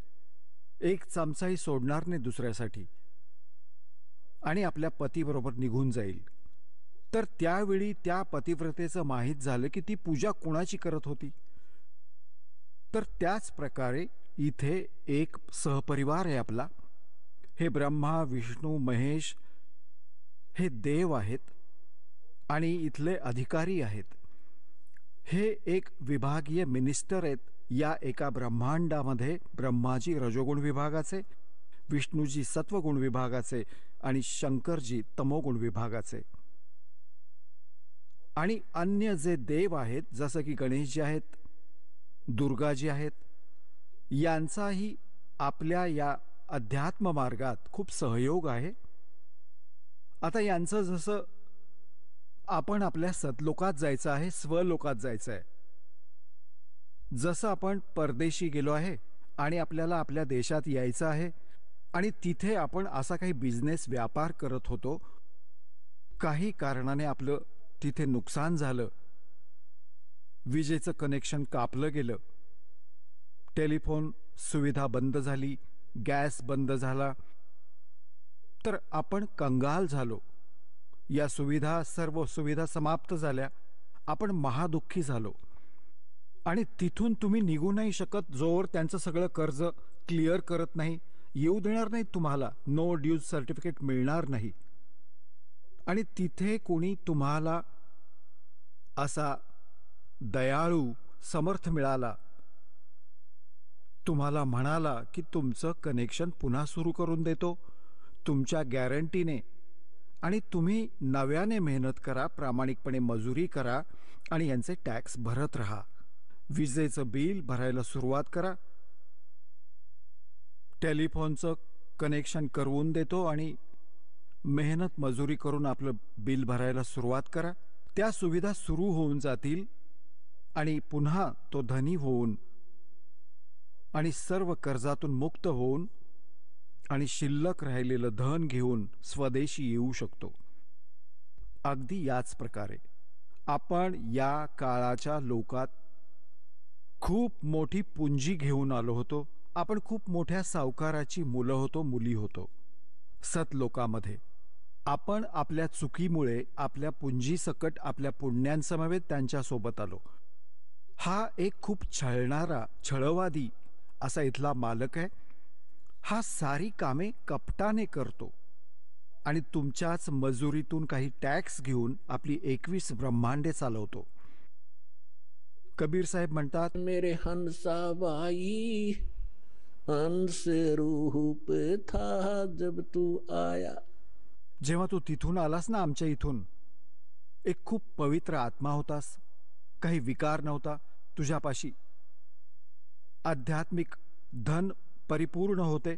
एक चमचाही सोडणार नाही दुसऱ्यासाठी, आणि आपल्या पतीबरोबर निघून जाईल. तर त्यावेळी त्या पतिव्रतेचं माहीत झालं की ती पूजा कोणाची करत होती. तर त्याच प्रकारे इथे एक सहपरिवार आहे आपला. हे ब्रह्मा, विष्णू, महेश हे देव आहेत आणि इथले अधिकारी आहेत. हे एक विभागीय मिनिस्टर आहेत. या एका ब्रह्मांडामध्ये ब्रह्माजी रजोगुण विभागाचे, विष्णूजी सत्वगुण विभागाचे आणि शंकरजी तमोगुण विभागाचे. आणि अन्य जे देव आहेत जसं की गणेशजी आहेत, दुर्गाजी आहेत, यांचाही आपल्या या अध्यात्म मार्गात खूप सहयोग आहे. आता यांचं जसं आपण आपल्या सतलोकात जायचं आहे, स्वलोकात जायचं आहे, जसं आपण परदेशी गेलो आहे आणि आपल्याला आपल्या देशात यायचं आहे आणि तिथे आपण असा काही बिझनेस व्यापार करत होतो, काही कारणाने आपलं तिथे नुकसान झालं, विजेचं कनेक्शन कापलं गेलं, टेलिफोन सुविधा बंद झाली, गॅस बंद झाला, तर आपण कंगाल झालो. या सर्व सुविधा समाप्त झाल्या, आपण महादुःखी झालो. आणि तिथून तुम्ही निघू नाही शकत जोवर त्यांचं सगळं कर्ज क्लिअर करत नाही, येऊ देणार नाही तुम्हाला, नो ड्यूज सर्टिफिकेट मिळणार नाही. आणि तिथे कोणी तुम्हाला असा दयाळू समर्थ मिळाला तुम्हाला म्हणाला की तुमचं कनेक्शन पुन्हा सुरू करून देतो तुमच्या गॅरंटीने, आणि तुम्ही नव्याने मेहनत करा, प्रामाणिकपणे मजुरी करा आणि यांचे टॅक्स भरत राहा. विजेचं बिल भरायला सुरुवात करा, टेलिफोनचं कनेक्शन करवून देतो आणि मेहनत मजुरी करून आपलं बिल भरायला सुरुवात करा. त्या सुविधा सुरू होऊन जातील आणि पुन्हा तो धनी होऊन आणि सर्व कर्जातून मुक्त होऊन आणि शिल्लक राहिलेलं धन घेऊन स्वदेशी येऊ शकतो. अगदी याच प्रकारे आपण या काळाच्या लोकात खूप मोठी पुंजी घेऊन आलो होतो. आपण खूप मोठ्या सावकाराची मुलं होतो, मुली होतो. सत लोकामध्ये आपण आपल्या चुकीमुळे आपल्या पुंजीसकट आपल्या पुण्यांसमवेत त्यांच्यासोबत आलो. हा एक खूप छळणारा, छळवादी असा इथला मालक आहे. हा सारी कामे कपटाने करतो आणि तुमच्याच मजुरीतून काही टॅक्स घेऊन आपली 21 ब्रह्मांडे चालवतो. कबीर साहेब म्हणतात, मेरे हंसाबाई हंस रूह पे था जब तू आया. जेव्हा तू तिथून आलास ना, आमच्या इथून, एक खूप पवित्र आत्मा होतास. काही विकार नव्हता तुझ्यापाशी. आध्यात्मिक धन परिपूर्ण होते.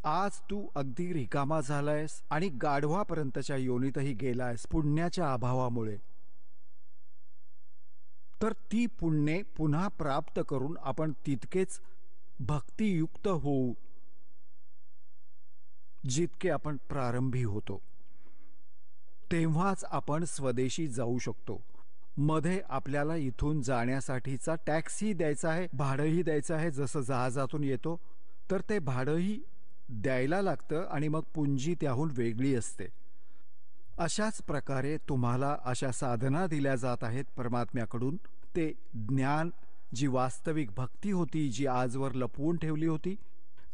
आज तू अगदी रिकामा झालायस आणि गाढवापर्यंतच्या योनीतही गेलायस पुण्याच्या अभावामुळे. तर ती पुण्ये पुन्हा प्राप्त करून आपण तितकेच भक्तियुक्त होऊ जितके आपण प्रारंभी होतो. तेव्हाच आपण स्वदेशी जाऊ शकतो. मध्ये आपल्याला इथून जाण्यासाठीचा टॅक्सही द्यायचा आहे, भाडंही द्यायचं आहे. जसं जहाजातून येतो तर ते भाडंही द्यायला लागतं आणि मग पुंजी त्याहून वेगळी असते. अशाच प्रकारे तुम्हाला अशा साधना दिल्या जात आहेत परमात्म्याकडून. ते ज्ञान, जी वास्तविक भक्ती होती, जी आजवर लपवून ठेवली होती,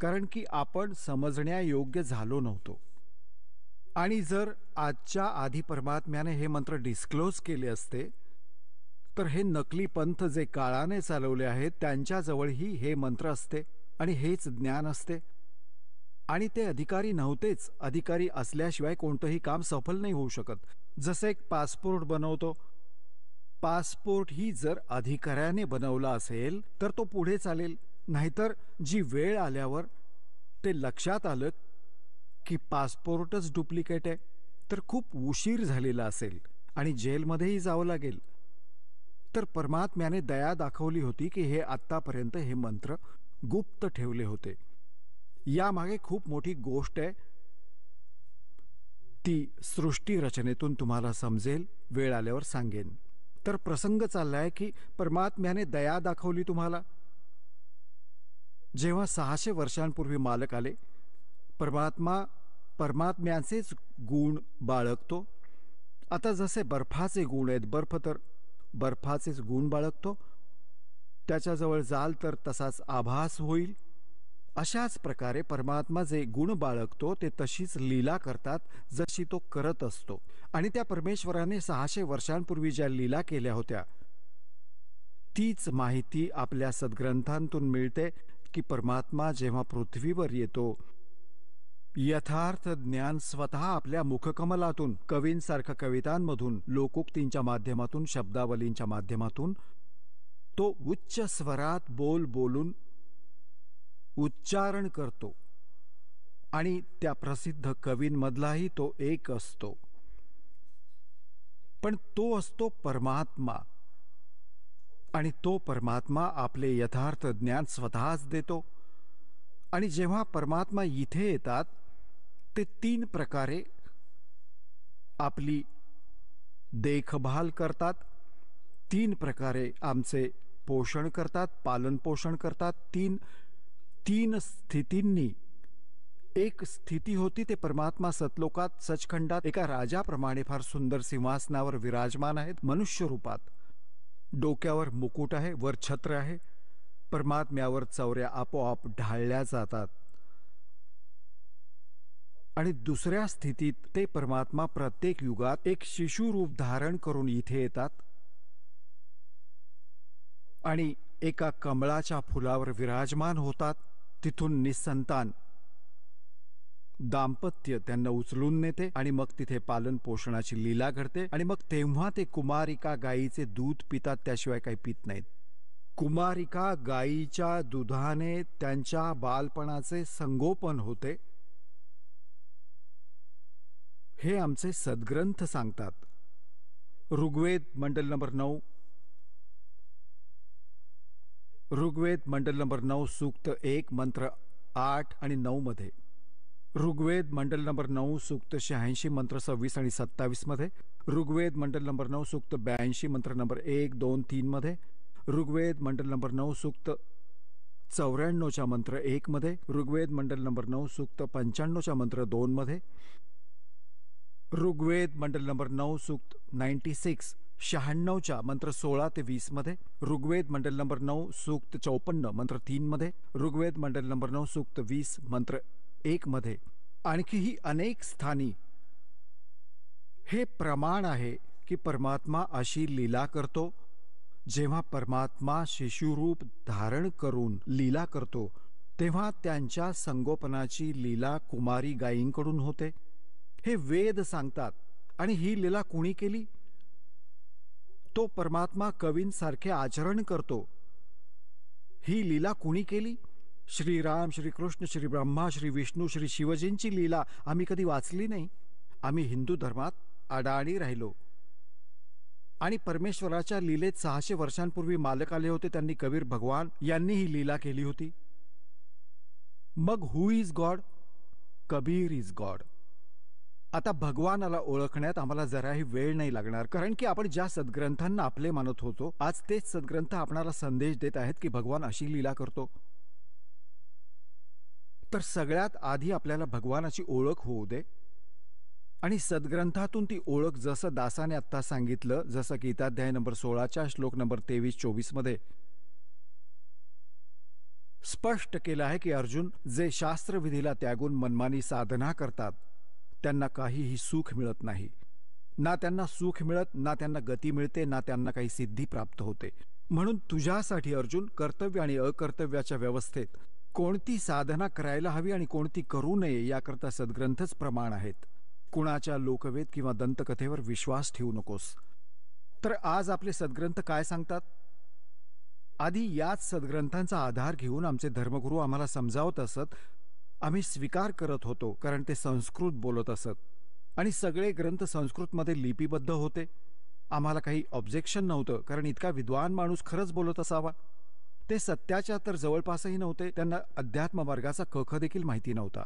कारण की आपण समजण्यायोग्य झालो नव्हतो. आणि जर आजच्या आधी परमात्म्याने हे मंत्र डिस्क्लोज केले असते तर हे नकली पंथ जे काळाने चालवले आहेत त्यांच्याजवळही हे मंत्र असते आणि हेच ज्ञान असते. आणि ते अधिकारी नव्हतेच. अधिकारी असल्याशिवाय कोणतंही काम सफल नाही होऊ शकत. जसे एक पासपोर्ट बनवतो, पासपोर्ट ही जर अधिकाऱ्याने बनवला असेल तर तो पुढे चालेल. नाहीतर जी वेळ आल्यावर ते लक्षात आलं की पासपोर्टच डुप्लिकेट आहे तर खूप उशीर झालेला असेल आणि जेलमध्येही जावं लागेल. तर परमात्म्याने दया दाखवली होती की हे आत्तापर्यंत हे मंत्र गुप्त ठेवले होते. यामागे खूप मोठी गोष्ट आहे. ती सृष्टी रचनेतून तुम्हाला समजेल, वेळ आल्यावर सांगेन. तर प्रसंग चाललाय की परमात्म्याने दया दाखवली तुम्हाला. जेव्हा 600 वर्षांपूर्वी मालक आले, परमात्म्याचेच गुण बाळगतो. आता जसे बर्फाचे गुण आहेत, बर्फ तर बर्फाचेच गुण बाळगतो. त्याच्याजवळ जाल तर तसाच आभास होईल. अशाच प्रकारे परमात्मा जे गुण बाळगतो ते तशीच लीला करतात जशी तो करत असतो. आणि त्या परमेश्वराने 600 वर्षांपूर्वी ज्या लीला केल्या होत्या तीच माहिती आपल्या सद्ग्रंथांतून मिळते की परमात्मा जेव्हा पृथ्वीवर येतो, यथार्थ ज्ञान स्वतः आपल्या मुखकमलातून, कवींसारख्या कवितांमधून, लोकोक्तींच्या माध्यमातून, शब्दावलींच्या माध्यमातून तो उच्च स्वरात बोलून उच्चारण करतो. आणि त्या प्रसिद्ध कवींमधलाही तो एक असतो. पण तो असतो परमात्मा. आणि तो परमात्मा आपले यथार्थ ज्ञान स्वतःच देतो. आणि जेव्हा परमात्मा इथे येतात ते 3 प्रकारे आपली देखभाल करतात, 3 प्रकारे आमचे पोषण करतात, पालन पोषण करतात. तीन स्थितींनी एक स्थिती होती ते परमात्मा सतलोकात सचखंडात एका राजाप्रमाणे फार सुंदर सिंहासनावर विराजमान आहेत मनुष्य रूपात. डोक्यावर मुकुट आहे, वर छत्र आहे. परमात्म्यावर चौऱ्या आपोआप ढाळल्या जातात. आणि दुसऱ्या स्थितीत ते परमात्मा प्रत्येक युगात एक शिशुरूप धारण करून इथे येतात आणि एका कमळाच्या फुलावर विराजमान होतात, तिथून निसंतान दाम्पत्य त्यांना उचलून नेते आणि मग तिथे पालन पोषणाची लीला घडते आणि मग तेव्हा ते कुमारिका गायीचे दूध पितात, त्याशिवाय काही पित नाहीत. कुमारिका गायीच्या दुधाने त्यांच्या बालपणाचे संगोपन होते, हे आमचे सद्ग्रंथ सांगतात. ऋग्वेद मंडल नंबर 9, ऋग्वेद मंडल नंबर 9 सूक्त 1 मंत्र 8 आणि 9 मध्ये, ऋग्वेद मंडल नंबर 9 सूक्त 86 मंत्र 26 आणि 27 मध्ये, ऋग्वेद मंडल नंबर 9 सूक्त 82 मंत्र नंबर 1, 2, 3 मध्ये, ऋग्वेद मंडल नंबर 9 सूक्त 94च्या मंत्र 1 मध्ये, ऋग्वेद मंडल नंबर 9 सूक्त 95च्या मंत्र 2 मध्ये, ऋग्वेद मंडल नंबर 9 सूक्त 96च्या मंत्र 16 ते 20 मध्ये, ऋग्वेद मंडल नंबर 9 सूक्त 54 मंत्र 3 मध्ये, ऋग्वेद मंडल नंबर 9 सूक्त 20 मंत्र 1 मध्ये, आणखीही अनेक स्थानी हे प्रमाण आहे की परमात्मा अशी लीला करतो. जेव्हा परमात्मा शिशुरूप धारण करून लीला करतो, तेव्हा त्यांच्या संगोपनाची लीला कुमारी गायींकडून होते, हे वेद सांगतात. आणि ही लीला कुणी केली? तो परमात्मा कवींसारखे आचरण करतो. ही लीला कुणी केली? श्रीराम, श्रीकृष्ण, श्री ब्रह्मा, श्री विष्णू, श्री शिवजींची लीला आम्ही कधी वाचली नाही. आम्ही हिंदू धर्मात अडाणी राहिलो. आणि परमेश्वराच्या लीलेत 600 वर्षांपूर्वी मालक आले होते, त्यांनी कबीर भगवान यांनी ही लीला केली होती. मग who is God? Kabir is God. आता भगवानाला ओळखण्यात आम्हाला जराही वेळ नाही लागणार, कारण की आपण ज्या सद्ग्रंथांना आपले मानत होतो, आज तेच सद्ग्रंथ आपणाला संदेश देत आहेत की भगवान अशी लीला करतो. तर सगळ्यात आधी आपल्याला भगवानाची ओळख होऊ दे. आणि सद्ग्रंथातून ती ओळख, जसं दासाने आत्ता सांगितलं, जसं गीताध्याय नंबर 16च्या श्लोक नंबर 23-24 मध्ये स्पष्ट केलं आहे की अर्जुन, जे शास्त्रविधीला त्यागून मनमानी साधना करतात त्यांना काहीही सुख मिळत नाही. ना त्यांना सुख मिळत, ना त्यांना गती मिळते, ना त्यांना काही सिद्धी प्राप्त होते. म्हणून तुझ्यासाठी अर्जुन, कर्तव्य आणि अकर्तव्याच्या व्यवस्थेत कोणती साधना करायला हवी आणि कोणती करू नये याकरता सद्ग्रंथच प्रमाण आहेत. कुणाच्या लोकवेद किंवा दंतकथेवर विश्वास ठेवू नकोस. तर आज आपले सद्ग्रंथ काय सांगतात? आधी याच सद्ग्रंथांचा आधार घेऊन आमचे धर्मगुरू आम्हाला समजावत असत. आम्ही स्वीकार करत होतो, कारण ते संस्कृत बोलत असत आणि सगळे ग्रंथ संस्कृतमध्ये लिपिबद्ध होते. आम्हाला काही ऑब्जेक्शन नव्हतं, कारण इतका विद्वान माणूस खरंच बोलत असावा. ते सत्याच्या तर जवळपासही नव्हते. त्यांना अध्यात्म मार्गाचा कख देखील माहिती नव्हता.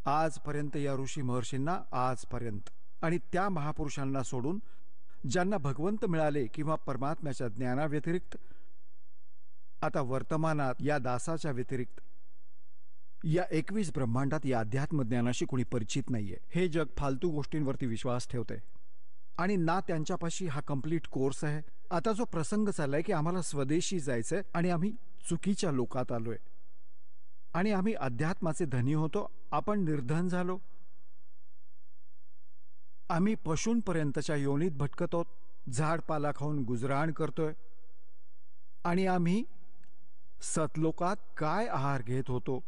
आजपर्यंत या ऋषी महर्षींना, आजपर्यंत, आणि त्या महापुरुषांना सोडून ज्यांना भगवंत मिळाले किंवा परमात्म्याच्या ज्ञानाव्यतिरिक्त, आता वर्तमानात या दासाच्या व्यतिरिक्त या 21 ब्रह्मांडात या अध्यात्म ज्ञानाशी कोणी परिचित नाहीये. हे जग फालतू गोष्टींवरती विश्वास ठेवते आणि ना त्यांच्यापाशी हा कंप्लीट कोर्स आहे. आता जो प्रसंग चाललाय की आम्हाला स्वदेशी जायचंय आणि आम्ही चुकीच्या लोकात आलोय आणि आम्ही अध्यात्माचे धनी होतो, आपण निर्धन झालो. आम्ही पशूंपर्यंतच्या योनीत भटकत आहोत, झाडपाला खाऊन गुजराण करतोय. आणि आम्ही सतलोकात काय आहार घेत होतो,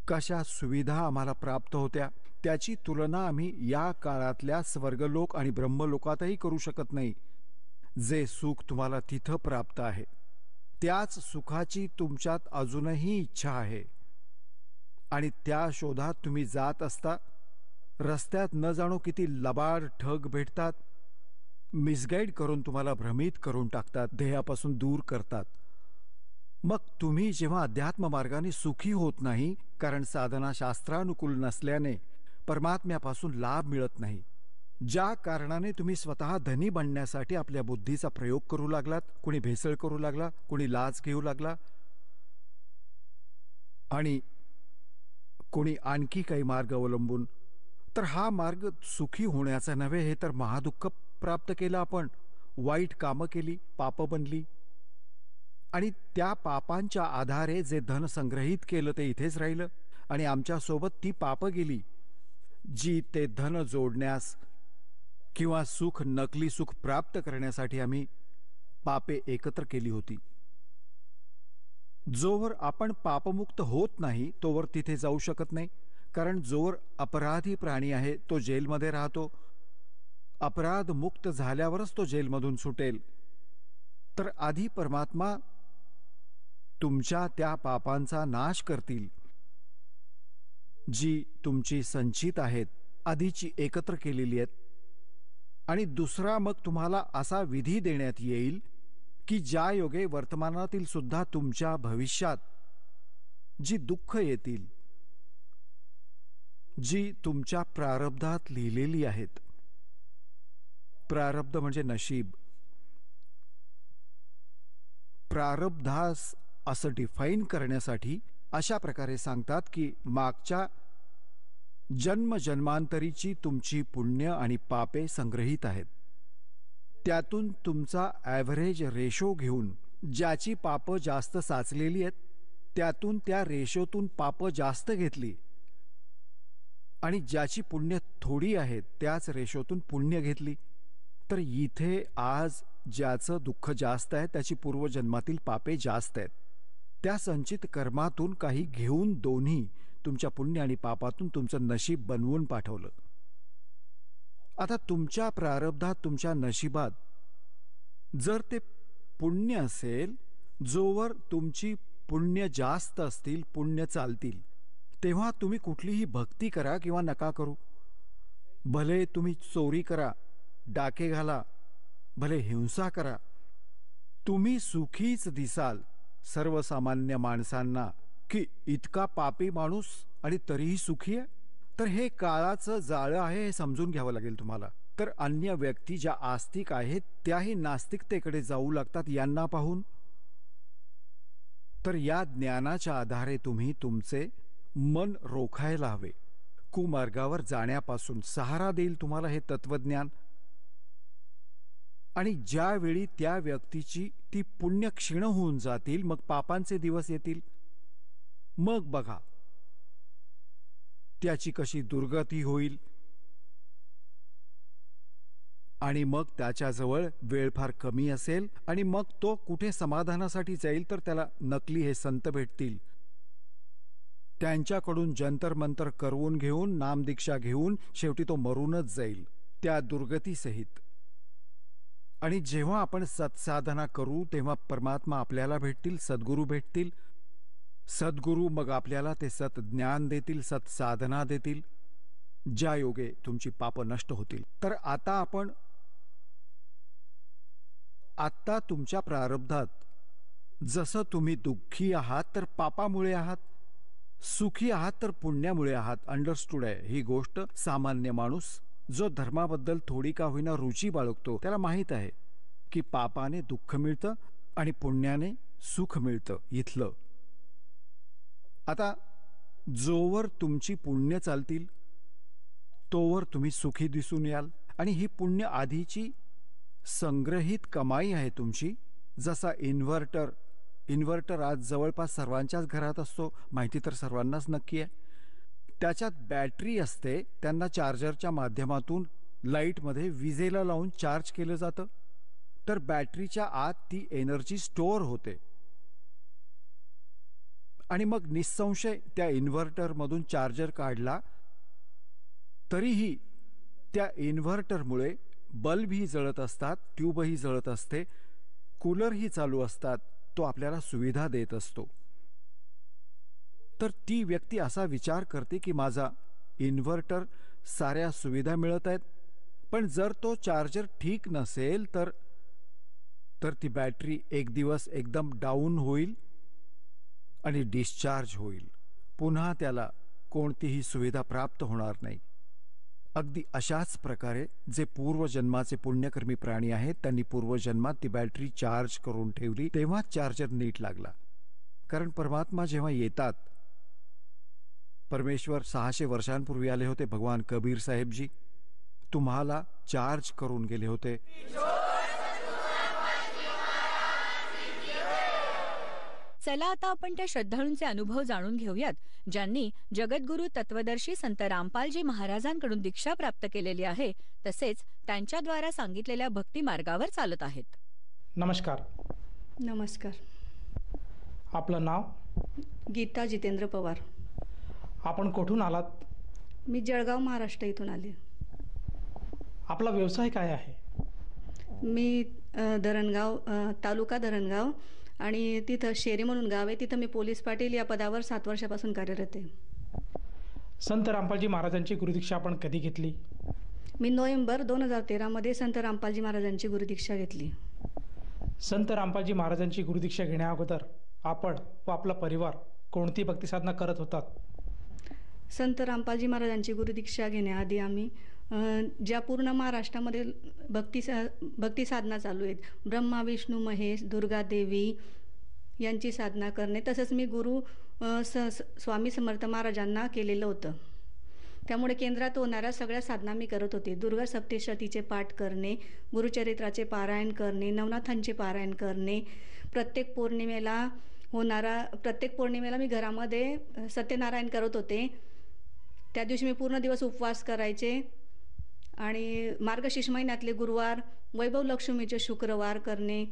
कशा सुविधा आम्हाला प्राप्त होत्या, त्याची तुलना आम्ही या काळातल्या स्वर्गलोक आणि ब्रह्मलोकातही करू शकत नाही. जे सुख तुम्हाला तिथं प्राप्त आहे, त्याच सुखाची तुमच्यात अजूनही इच्छा आहे आणि त्या शोधात तुम्ही जात असता. रस्त्यात न जाणो किती लबाड ठग भेटतात, मिसगाईड करून तुम्हाला भ्रमित करून टाकतात, ध्येयापासून दूर करतात. मग तुम्ही जेव्हा अध्यात्म मार्गाने सुखी होत नाही, कारण साधना शास्त्रानुकूल नसल्याने परमात्म्यापासून लाभ मिळत नाही, ज्या कारणाने तुम्ही स्वतः धनी बनण्यासाठी आपल्या बुद्धीचा प्रयोग करू लागलात, कुणी भेसळ करू लागला, कुणी लाच घेऊ लागला आणि कोणी आणखी काही मार्ग अवलंबून, तर हा मार्ग सुखी होण्याचा नव्हे, हे तर महादुःख प्राप्त केलं. आपण वाईट कामं केली, पाप बनली आणि त्या पापांच्या आधारे जे धन संग्रहित केलं ते इथेच राहिलं आणि आमच्यासोबत ती पाप गेली जी ते धन जोडण्यास किंवा सुख, नकली सुख प्राप्त करण्यासाठी आम्ही पापे एकत्र केली होती. जोवर आपण पापमुक्त होत नाही तोवर तिथे जाऊ शकत नाही. कारण जोवर अपराधी प्राणी आहे तो जेलमध्ये राहतो. अपराध मुक्त झाल्यावरच तो जेलमधून सुटेल. तर आधी परमात्मा तुमच्या त्या पापांचा नाश करतील जी तुमची संचित आहेत, आधीची एकत्र केलेली आहेत. आणि दुसरा मग तुम्हाला असा विधी देण्यात येईल की ज्या योगे वर्तमानातील सुद्धा तुमच्या भविष्यात जी दुःख येतील, जी तुमच्या प्रारब्धात लिहिलेली आहेत. प्रारब्ध म्हणजे नशीब. प्रारब्धास असं डिफाईन करण्यासाठी अशा प्रकारे सांगतात की मागच्या जन्मजन्मांतरीची तुमची पुण्य आणि पापे संग्रहित आहेत. त्यातून तुमचा ॲव्हरेज रेशो घेऊन ज्याची पापं जास्त साचलेली आहेत त्यातून त्या रेशोतून पापं जास्त घेतली आणि ज्याची पुण्य थोडी आहेत त्याच रेशोतून पुण्य घेतली. तर इथे आज ज्याचं दुःख जास्त आहे त्याची पूर्वजन्मातील पापे जास्त आहेत. त्या संचित कर्मातून काही घेऊन दोन्ही तुमच्या पुण्य आणि पापातून तुमचं नशीब बनवून पाठवलं. आता तुमच्या प्रारब्धात, तुमच्या नशिबात जर ते पुण्य असेल, जोवर तुमची पुण्य जास्त असतील, पुण्य चालतील, तेव्हा तुम्ही कुठलीही भक्ती करा किंवा नका करू. भले तुम्ही चोरी करा, डाके घाला, भले हिंसा करा, तुम्ही सुखीच दिसाल सर्वसामान्य माणसांना की इतका पापी माणूस आणि तरीही सुखी आहे. तर हे काळाचं जाळं आहे हे समजून घ्यावं लागेल तुम्हाला. तर अन्य व्यक्ती ज्या आस्तिक आहेत त्याही नास्तिकतेकडे जाऊ लागतात यांना पाहून. तर या ज्ञानाच्या आधारे तुम्ही तुमचे मन रोखायला हवे. कुमार्गावर जाण्यापासून सहारा देईल तुम्हाला हे तत्वज्ञान. आणि ज्यावेळी त्या व्यक्तीची ती पुण्य क्षीण होऊन जातील, मग पापांचे दिवस येतील, मग बघा त्याची कशी दुर्गती होईल. आणि मग त्याच्याजवळ वेळ फार कमी असेल आणि मग तो कुठे समाधानासाठी जाईल तर त्याला नकली हे संत भेटतील. त्यांच्याकडून जंतर मंतर करवून घेऊन, नामदीक्षा घेऊन शेवटी तो मरूनच जाईल त्या दुर्गतीसहित. आणि जेव्हा आपण सत्साधना करू तेव्हा परमात्मा आपल्याला भेटतील, सद्गुरू भेटतील. सद्गुरू मग आपल्याला ते सतज्ञान देतील, सत्साधना देतील, ज्या योगे तुमची पापं नष्ट होतील. तर आता तुमच्या प्रारब्धात जसं तुम्ही दुःखी आहात तर पापामुळे आहात, सुखी आहात तर पुण्यामुळे आहात. अंडरस्टूड आहे ही गोष्ट. सामान्य माणूस जो धर्माबद्दल थोडी का होईना रुची बाळगतो त्याला माहीत आहे की पापाने दुःख मिळतं आणि पुण्याने सुख मिळतं इथलं. आता जोवर तुमची पुण्य चालतील तोवर तुम्ही सुखी दिसून याल. आणि ही पुण्य आधीची संग्रहित कमाई आहे तुमची. जसा इन्व्हर्टर आज जवळपास सर्वांच्याच घरात असतो, माहिती तर सर्वांनाच नक्की आहे. त्याच्यात बॅटरी असते, त्यांना चार्जरच्या माध्यमातून लाईटमध्ये विजेला लावून चार्ज केलं जातं. तर बॅटरीच्या आत ती एनर्जी स्टोअर होते आणि मग निसंशय त्या इन्व्हर्टरमधून चार्जर काढला तरीही त्या इन्व्हर्टरमुळे बल्बही जळत असतात, ट्यूबही जळत असते, कूलरही चालू असतात. तो आपल्याला सुविधा देत असतो. तर ती व्यक्ती असा विचार करते की माझा इन्व्हर्टर साऱ्या सुविधा मिळत आहेत. पण जर तो चार्जर ठीक नसेल तर ती बॅटरी एक दिवस एकदम डाऊन होईल आणि डिस्चार्ज होईल. पुन्हा त्याला कोणतीही सुविधा प्राप्त होणार नाही. अगदी अशाच प्रकारे जे पूर्वजन्माचे पुण्यकर्मी प्राणी आहेत त्यांनी पूर्वजन्मात ती बॅटरी चार्ज करून ठेवली, तेव्हा चार्जर नीट लागला. कारण परमात्मा जेव्हा येतात, परमेश्वर 600 वर्षांपूर्वी आले होते. भगवान कबीर साहेबजी तुम्हाला चार्ज करून गेले होते. चला आता आपण त्या श्रद्धाळूंचे अनुभव जाणून घेऊयात ज्यांनी जगद्गुरू तत्वदर्शी संत रामपालजी महाराजांकडून दीक्षा प्राप्त केलेली आहे, तसेच त्यांच्याद्वारा सांगितलेल्या भक्ती मार्गावर चालत आहेत. नमस्कार. नमस्कार. आपलं नाव? गीता जितेंद्र पवार. आपण कुठून आलात? मी जळगाव महाराष्ट्र इथून आले. आपला व्यवसाय काय आहे? मी धरणगाव तालुका धरणगाव आणि तिथं शेरी म्हणून गाव आहे, तिथं मी पोलीस पाटील या पदावर 7 वर्षापासून कार्यरत आहे. संत रामपालजी महाराजांची गुरुदीक्षा आपण कधी घेतली? मी नोव्हेंबर 2013मध्ये संत रामपालजी महाराजांची गुरुदीक्षा घेतली. संत रामपालजी महाराजांची गुरुदीक्षा घेण्याअगोदर आपण व आपला परिवार कोणती भक्तिसाधना करत होतात? संत रामपालजी महाराजांची गुरुदीक्षा घेण्याआधी आम्ही ज्या पूर्ण महाराष्ट्रामध्ये भक्ती साधना चालू आहेत, ब्रह्मा विष्णू महेश दुर्गा देवी यांची साधना करणे, तसंच मी स्वामी समर्थ महाराजांना केलेलं होतं. त्यामुळे केंद्रात होणाऱ्या सगळ्या साधना मी करत होते. दुर्गा सप्तशतीचे पाठ करणे, गुरुचरित्राचे पारायण करणे, नवनाथांचे पारायण करणे, प्रत्येक पौर्णिमेला मी घरामध्ये सत्यनारायण करत होते. त्या दिवशी मी पूर्ण दिवस उपवास करायचे आणि मार्गशीर्ष महिन्यातले गुरुवार, वैभव लक्ष्मीचे शुक्रवार करणे,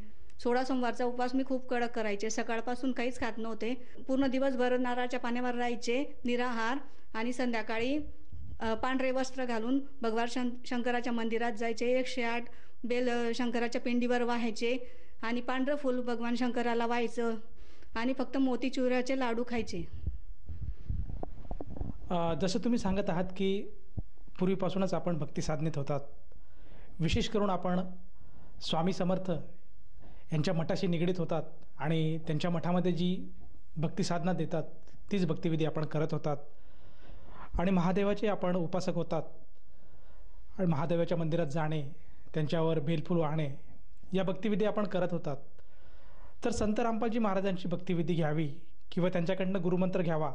16 सोमवारचा उपवास मी खूप कडक करायचे. सकाळपासून काहीच खात नव्हते. पूर्ण दिवसभर नारळाच्या पाण्यावर राहायचे निराहार आणि संध्याकाळी पांढरे वस्त्र घालून भगवान शंकराच्या मंदिरात जायचे. 108 बेल शंकराच्या पिंडीवर वाहायचे आणि पांढरं फूल भगवान शंकराला व्हायचं आणि फक्त मोतीचुराचे लाडू खायचे. जसं तुम्ही सांगत आहात की पूर्वीपासूनच आपण भक्ती साधनेत होतात. विशेष करून आपण स्वामी समर्थ यांच्या मठाशी निगडीत होतात आणि त्यांच्या मठामध्ये जी भक्ती साधना देतात तीच भक्तिविधी आपण करत होतात आणि महादेवाचे आपण उपासक होतात आणि महादेवाच्या मंदिरात जाणे, त्यांच्यावर बेलफूल वाहणे या भक्तिविधी आपण करत होतात. तर संत रामपालजी महाराजांची भक्तिविधी घ्यावी किंवा त्यांच्याकडनं गुरुमंत्र घ्यावा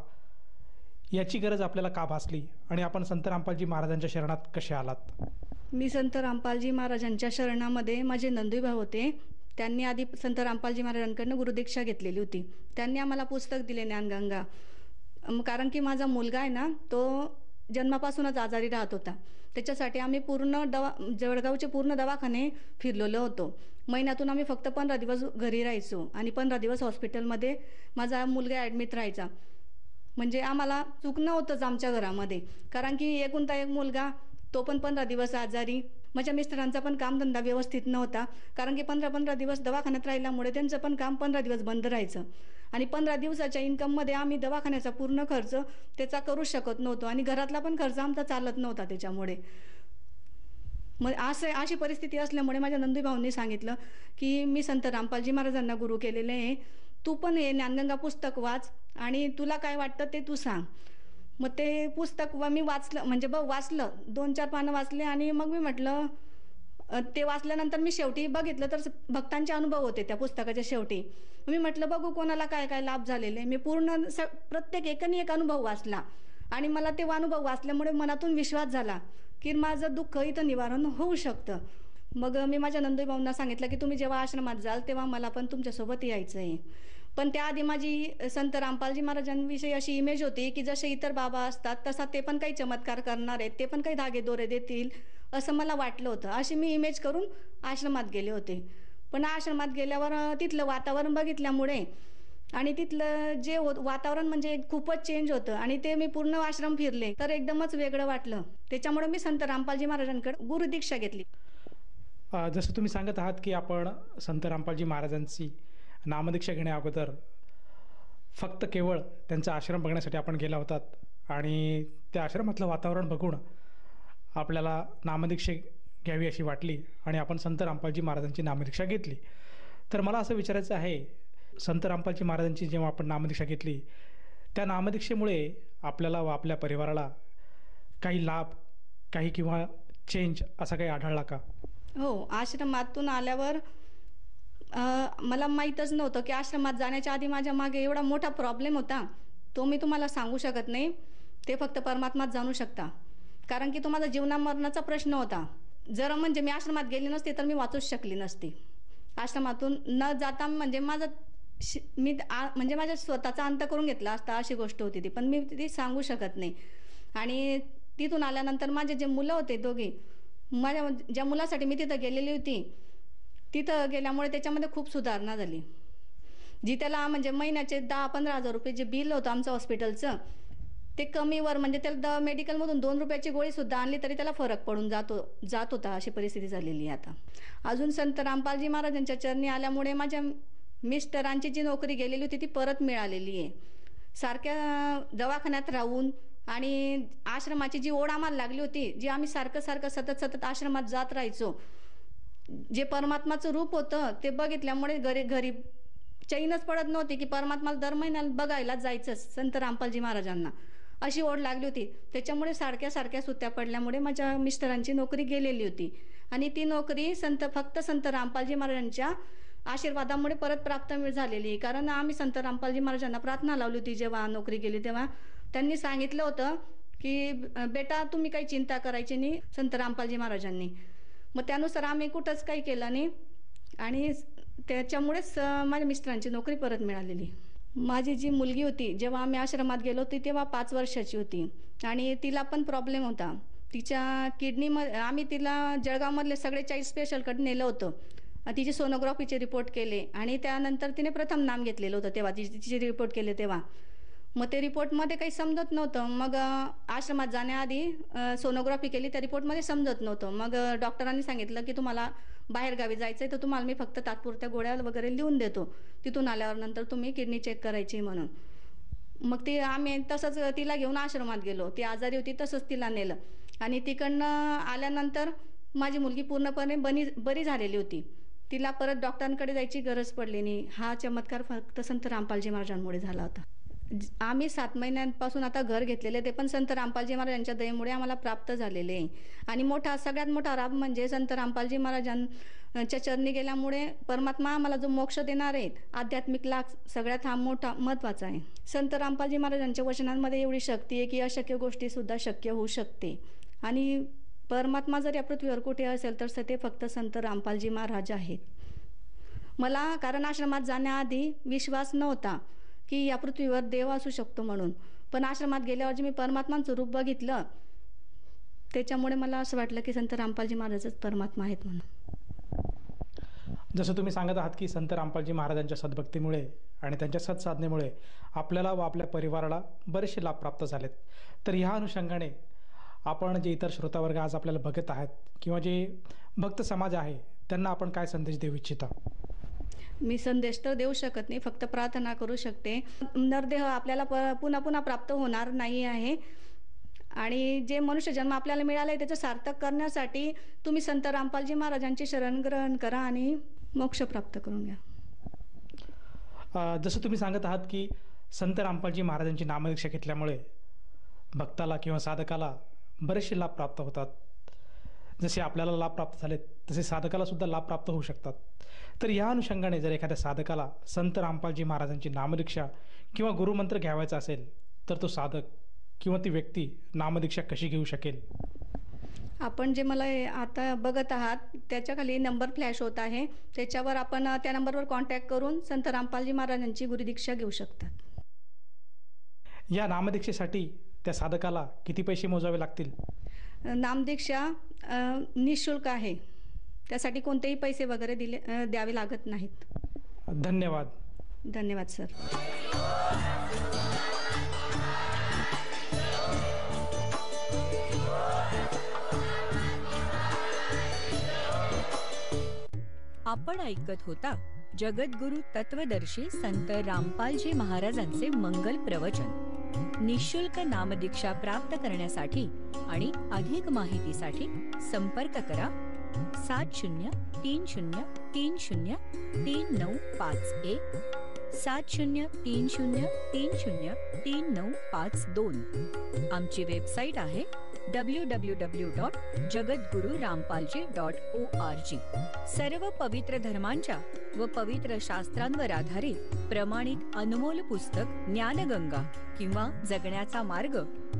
याची गरज आपल्याला का भासली आणि आपण संत रामपालजी महाराजांच्या शरणात कसे आलात? मी संत रामपालजी महाराजांच्या शरणामध्ये माझे नंदुईभाऊ होते. त्यांनी आधी संत रामपालजी महाराजांकडनं गुरुदीक्षा घेतलेली होती. त्यांनी आम्हाला पुस्तक दिले ज्ञानगंगा. कारण की माझा मुलगा आहे ना, तो जन्मापासूनच आजारी राहत होता. त्याच्यासाठी आम्ही जळगावचे पूर्ण दवाखाने फिरलेलो होतो. महिन्यातून आम्ही फक्त 15 दिवस घरी राहायचो आणि 15 दिवस हॉस्पिटलमध्ये माझा मुलगा ॲडमिट राहायचा. म्हणजे आम्हाला चुकणं होतंच आमच्या घरामध्ये, कारण की एकुलता एक मुलगा, तो पण 15 दिवस आजारी. माझ्या मिस्टरांचा पण कामधंदा व्यवस्थित नव्हता, कारण की 15 दिवस दवाखान्यात राहिल्यामुळे त्यांचं पण काम 15 दिवस बंद राहायचं आणि 15 दिवसाच्या इन्कममध्ये आम्ही दवाखान्याचा पूर्ण खर्च त्याचा करू शकत नव्हतो आणि घरातला पण खर्च आमचा चालत नव्हता. त्याच्यामुळे मग अशी परिस्थिती असल्यामुळे माझ्या नंदुभाऊंनी सांगितलं की मी संत रामपालजी महाराजांना गुरु केलेले आहे, तू पण हे ज्ञानगंगा पुस्तक वाच आणि तुला काय वाटतं ते तू सांग. मग ते पुस्तक मी वाचलं, म्हणजे वाचलं 2-4 पानं वाचले आणि मग मी म्हटलं, ते वाचल्यानंतर मी शेवटी बघितलं तर भक्तांचे अनुभव होते त्या पुस्तकाच्या शेवटी. मी म्हटलं बघू कोणाला काय काय लाभ झालेले. मी पूर्ण प्रत्येक एकाने एक अनुभव वाचला आणि मला ते अनुभव वाचल्यामुळे मनातून विश्वास झाला की माझं दुःख इथं निवारण होऊ शकतं. मग मी माझ्या नंदुभाऊंना सांगितलं की तुम्ही जेव्हा आश्रमात जाल तेव्हा मला पण तुमच्यासोबत यायचं आहे. पण त्याआधी माझी संत रामपालजी महाराजांविषयी अशी इमेज होती की जसे इतर बाबा असतात तसा ते पण काही चमत्कार करणार आहेत, ते पण काही धागे दोरे देतील असं मला वाटलं होतं. अशी मी इमेज करून आश्रमात गेले होते. पण आश्रमात गेल्यावर तिथलं वातावरण बघितल्यामुळे आणि तिथलं जे वातावरण म्हणजे खूपच चेंज होतं आणि ते मी पूर्ण आश्रम फिरले तर एकदमच वेगळं वाटलं. त्याच्यामुळे मी संत रामपालजी महाराजांकडे गुरुदीक्षा घेतली. जसं तुम्ही सांगत आहात की आपण संत रामपालजी महाराजांची नामदीक्षा घेण्या अगोदर फक्त केवळ त्यांचा आश्रम बघण्यासाठी आपण गेला होतात आणि त्या आश्रमातलं वातावरण बघून आपल्याला नामदीक्षा घ्यावी अशी वाटली आणि आपण संत रामपालजी महाराजांची नामदीक्षा घेतली. तर मला असं विचारायचं आहे, संत रामपालजी महाराजांची जेव्हा आपण नामदीक्षा घेतली त्या नामदीक्षेमुळे आपल्याला व आपल्या परिवाराला काही लाभ, काही किंवा चेंज असा काही आढळला का? हो, आश्रमातून आल्यावर मला माहीतच नव्हतं की आश्रमात जाण्याच्या आधी माझ्या मागे एवढा मोठा प्रॉब्लेम होता, तो मी तुम्हाला सांगू शकत नाही. ते फक्त परमात्माच जाणू शकता, कारण की तो माझा जीवनामरणाचा प्रश्न होता. जर म्हणजे मी आश्रमात गेली नसते तर मी वाचूच शकली नसती. आश्रमातून न जाता म्हणजे माझ्या स्वतःचा अंत करून घेतला असता, अशी गोष्ट होती ती, पण मी ती सांगू शकत नाही. आणि तिथून आल्यानंतर माझे जे मुलं होते दोघे, माझ्या ज्या मुलासाठी मी तिथं गेलेली होती, तिथं गेल्यामुळे त्याच्यामध्ये खूप सुधारणा झाली. जी त्याला म्हणजे महिन्याचे 10-15 हजार रुपये जे बिल होतं आमचं हॉस्पिटलचं, ते कमीवर म्हणजे त्याला मेडिकलमधून 2 रुपयाची गोळीसुद्धा आणली तरी त्याला फरक पडून जात होता, अशी परिस्थिती झालेली आहे आता. अजून संत रामपालजी महाराजांच्या चरणी आल्यामुळे माझ्या मिस्टरांची जी नोकरी गेलेली होती ती परत मिळालेली आहे. सारख्या दवाखान्यात राहून आणि आश्रमाची जी ओढ आम्हाला लागली होती, जी आम्ही सारखं सतत आश्रमात जात राहायचो, जे परमात्माचं रूप होतं ते बघितल्यामुळे घरी चैनच पडत नव्हती की परमात्माला दर महिन्याला बघायला जायचंच संत रामपालजी महाराजांना, अशी ओढ लागली होती. त्याच्यामुळे सारख्या सुट्ट्या पडल्यामुळे माझ्या मिस्टरांची नोकरी गेलेली होती आणि ती नोकरी फक्त संत रामपालजी महाराजांच्या आशीर्वादामुळे परत प्राप्त झालेली. कारण आम्ही संत रामपालजी महाराजांना प्रार्थना लावली होती जेव्हा नोकरी गेली तेव्हा. त्यांनी सांगितलं होतं की बेटा तुम्ही काही चिंता करायची नाही संत रामपालजी महाराजांनी. मग त्यानुसार आम्ही कुठंच काही केलं नाही आणि त्याच्यामुळेच माझ्या मिस्टरांची नोकरी परत मिळालेली. माझी जी मुलगी होती जेव्हा आम्ही आश्रमात गेलो होती तेव्हा 5 वर्षाची होती आणि तिला पण प्रॉब्लेम होता. तिच्या किडनीमध्ये आम्ही तिला जळगावमधले सगळे चाईल्ड स्पेशलकडे नेलं होतं. तिची सोनोग्राफीचे रिपोर्ट केले आणि त्यानंतर तिने प्रथम नाम घेतलेलं होतं तेव्हा तिचे रिपोर्ट केले तेव्हा. मग ते रिपोर्टमध्ये काही समजत नव्हतं. मग आश्रमात जाण्याआधी सोनोग्राफी केली, त्या रिपोर्टमध्ये समजत नव्हतं. मग डॉक्टरांनी सांगितलं की तुम्हाला बाहेरगावी जायचं आहे तर तुम्हाला मी फक्त तात्पुरत्या गोळ्या वगैरे लिहून देतो, तिथून आल्यावर नंतर तुम्ही किडनी चेक करायची म्हणून. मग आम्ही तसंच तिला घेऊन आश्रमात गेलो. ती आजारी होती तसंच तिला नेलं आणि तिकडनं आल्यानंतर माझी मुलगी पूर्णपणे बरी झालेली होती. तिला परत डॉक्टरांकडे जायची गरज पडली नाही. हा चमत्कार फक्त संत रामपालजी महाराजांमुळे झाला होता. आम्ही 7 महिन्यांपासून आता घर घेतलेले ते पण संत रामपालजी महाराजांच्या दयेमुळे आम्हाला प्राप्त झालेले आहे. आणि सगळ्यात मोठा लाभ म्हणजे संत रामपालजी महाराजांच्या चरणी गेल्यामुळे परमात्मा आम्हाला जो मोक्ष देणार आहे, आध्यात्मिक लाभ, सगळ्यात हा मोठा महत्त्वाचा आहे. संत रामपालजी महाराजांच्या वचनांमध्ये एवढी शक्ती आहे की अशक्य गोष्टी सुद्धा शक्य होऊ शकते. आणि परमात्मा जर या पृथ्वीवर कुठे असेल तर ते फक्त संत रामपालजी महाराज आहेत. मला कारण आश्रमात जाण्याआधी विश्वास नव्हता की या पृथ्वीवर देव असू शकतो म्हणून, पण आश्रमात गेल्यावर जे मी परमात्माचं रूप बघितलं त्याच्यामुळे मला असं वाटलं की संत रामपालजी महाराजच परमात्मा आहेत म्हणून. जसं तुम्ही सांगत आहात की संत रामपालजी महाराजांच्या सद्भक्तीमुळे आणि त्यांच्या सत्साधनेमुळे आपल्याला व आपल्या परिवाराला बरेचसे लाभ प्राप्त झालेत. तर ह्या अनुषंगाने आपण जे इतर श्रोतावर्ग आज आपल्याला बघत आहेत किंवा जे भक्त समाज आहे त्यांना आपण काय संदेश देऊ इच्छिता? मी संदेश तर देऊ शकत नाही, फक्त प्रार्थना करू शकते. नरदेह आपल्याला पुन्हा प्राप्त होणार नाही आहे आणि जे मनुष्य जन्म आपल्याला मिळाला आहे त्याचं सार्थक करण्यासाठी तुम्ही संत रामपालजी महाराजांची शरण ग्रहण करा आणि मोक्ष प्राप्त करून घ्या. जसं तुम्ही सांगत आहात की संत रामपालजी महाराजांची नामदीक्षा घेतल्यामुळे भक्ताला किंवा साधकाला बरेचसे लाभ प्राप्त होतात. जसे आपल्याला लाभ प्राप्त झालेत तसे साधकाला सुद्धा लाभ प्राप्त होऊ शकतात. तर या अनुषंगाने जर एखाद्या साधकाला संत रामपालजी महाराजांची नामदीक्षा किंवा गुरुमंत्र घ्यावायचा असेल तर तो साधक किंवा ती व्यक्ती नामदीक्षा कशी घेऊ शकेल? आपण जे मला आता बघत आहात त्याच्या खाली नंबर फ्लॅश होत आहे, त्याच्यावर आपण त्या नंबरवर कॉन्टॅक्ट करून संत रामपालजी महाराजांची गुरुदीक्षा घेऊ शकतात. या नामदीक्षेसाठी त्या साधकाला किती पैसे मोजावे लागतील? नामदीक्षा निःशुल्क आहे, त्यासाठी कोणतेही पैसे वगैरे द्यावे लागत नाहीत. धन्यवाद. धन्यवाद सर. आपण ऐकत होता जगद्गुरु तत्वदर्शी संत रामपालजी महाराजांचे मंगल प्रवचन. निःशुल्क नामदीक्षा प्राप्त करण्यासाठी आणि अधिक माहितीसाठी संपर्क करा 7030303951 7030303952. आमची वेबसाईट आहे www.jagadgururampalji.org. सर्व पवित्र धर्मांच्या व पवित्र शास्त्रांवर आधारित प्रमाणित अनमोल पुस्तक ज्ञानगंगा किंवा जगण्याचा मार्ग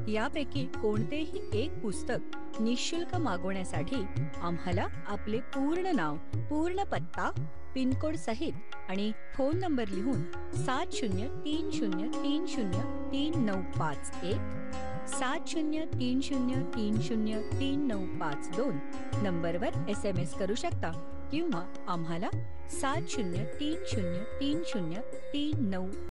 यापैकी कोणतेही एक पुस्तक निःशुल्क मागवण्यासाठी आम्हाला आपले पूर्ण नाव, पूर्ण पत्ता, पिनकोड सहित आणि फोन नंबर लिहून 7030303951 7030303952 नंबरवर SMS करू शकता किंवा आम्हाला 70303039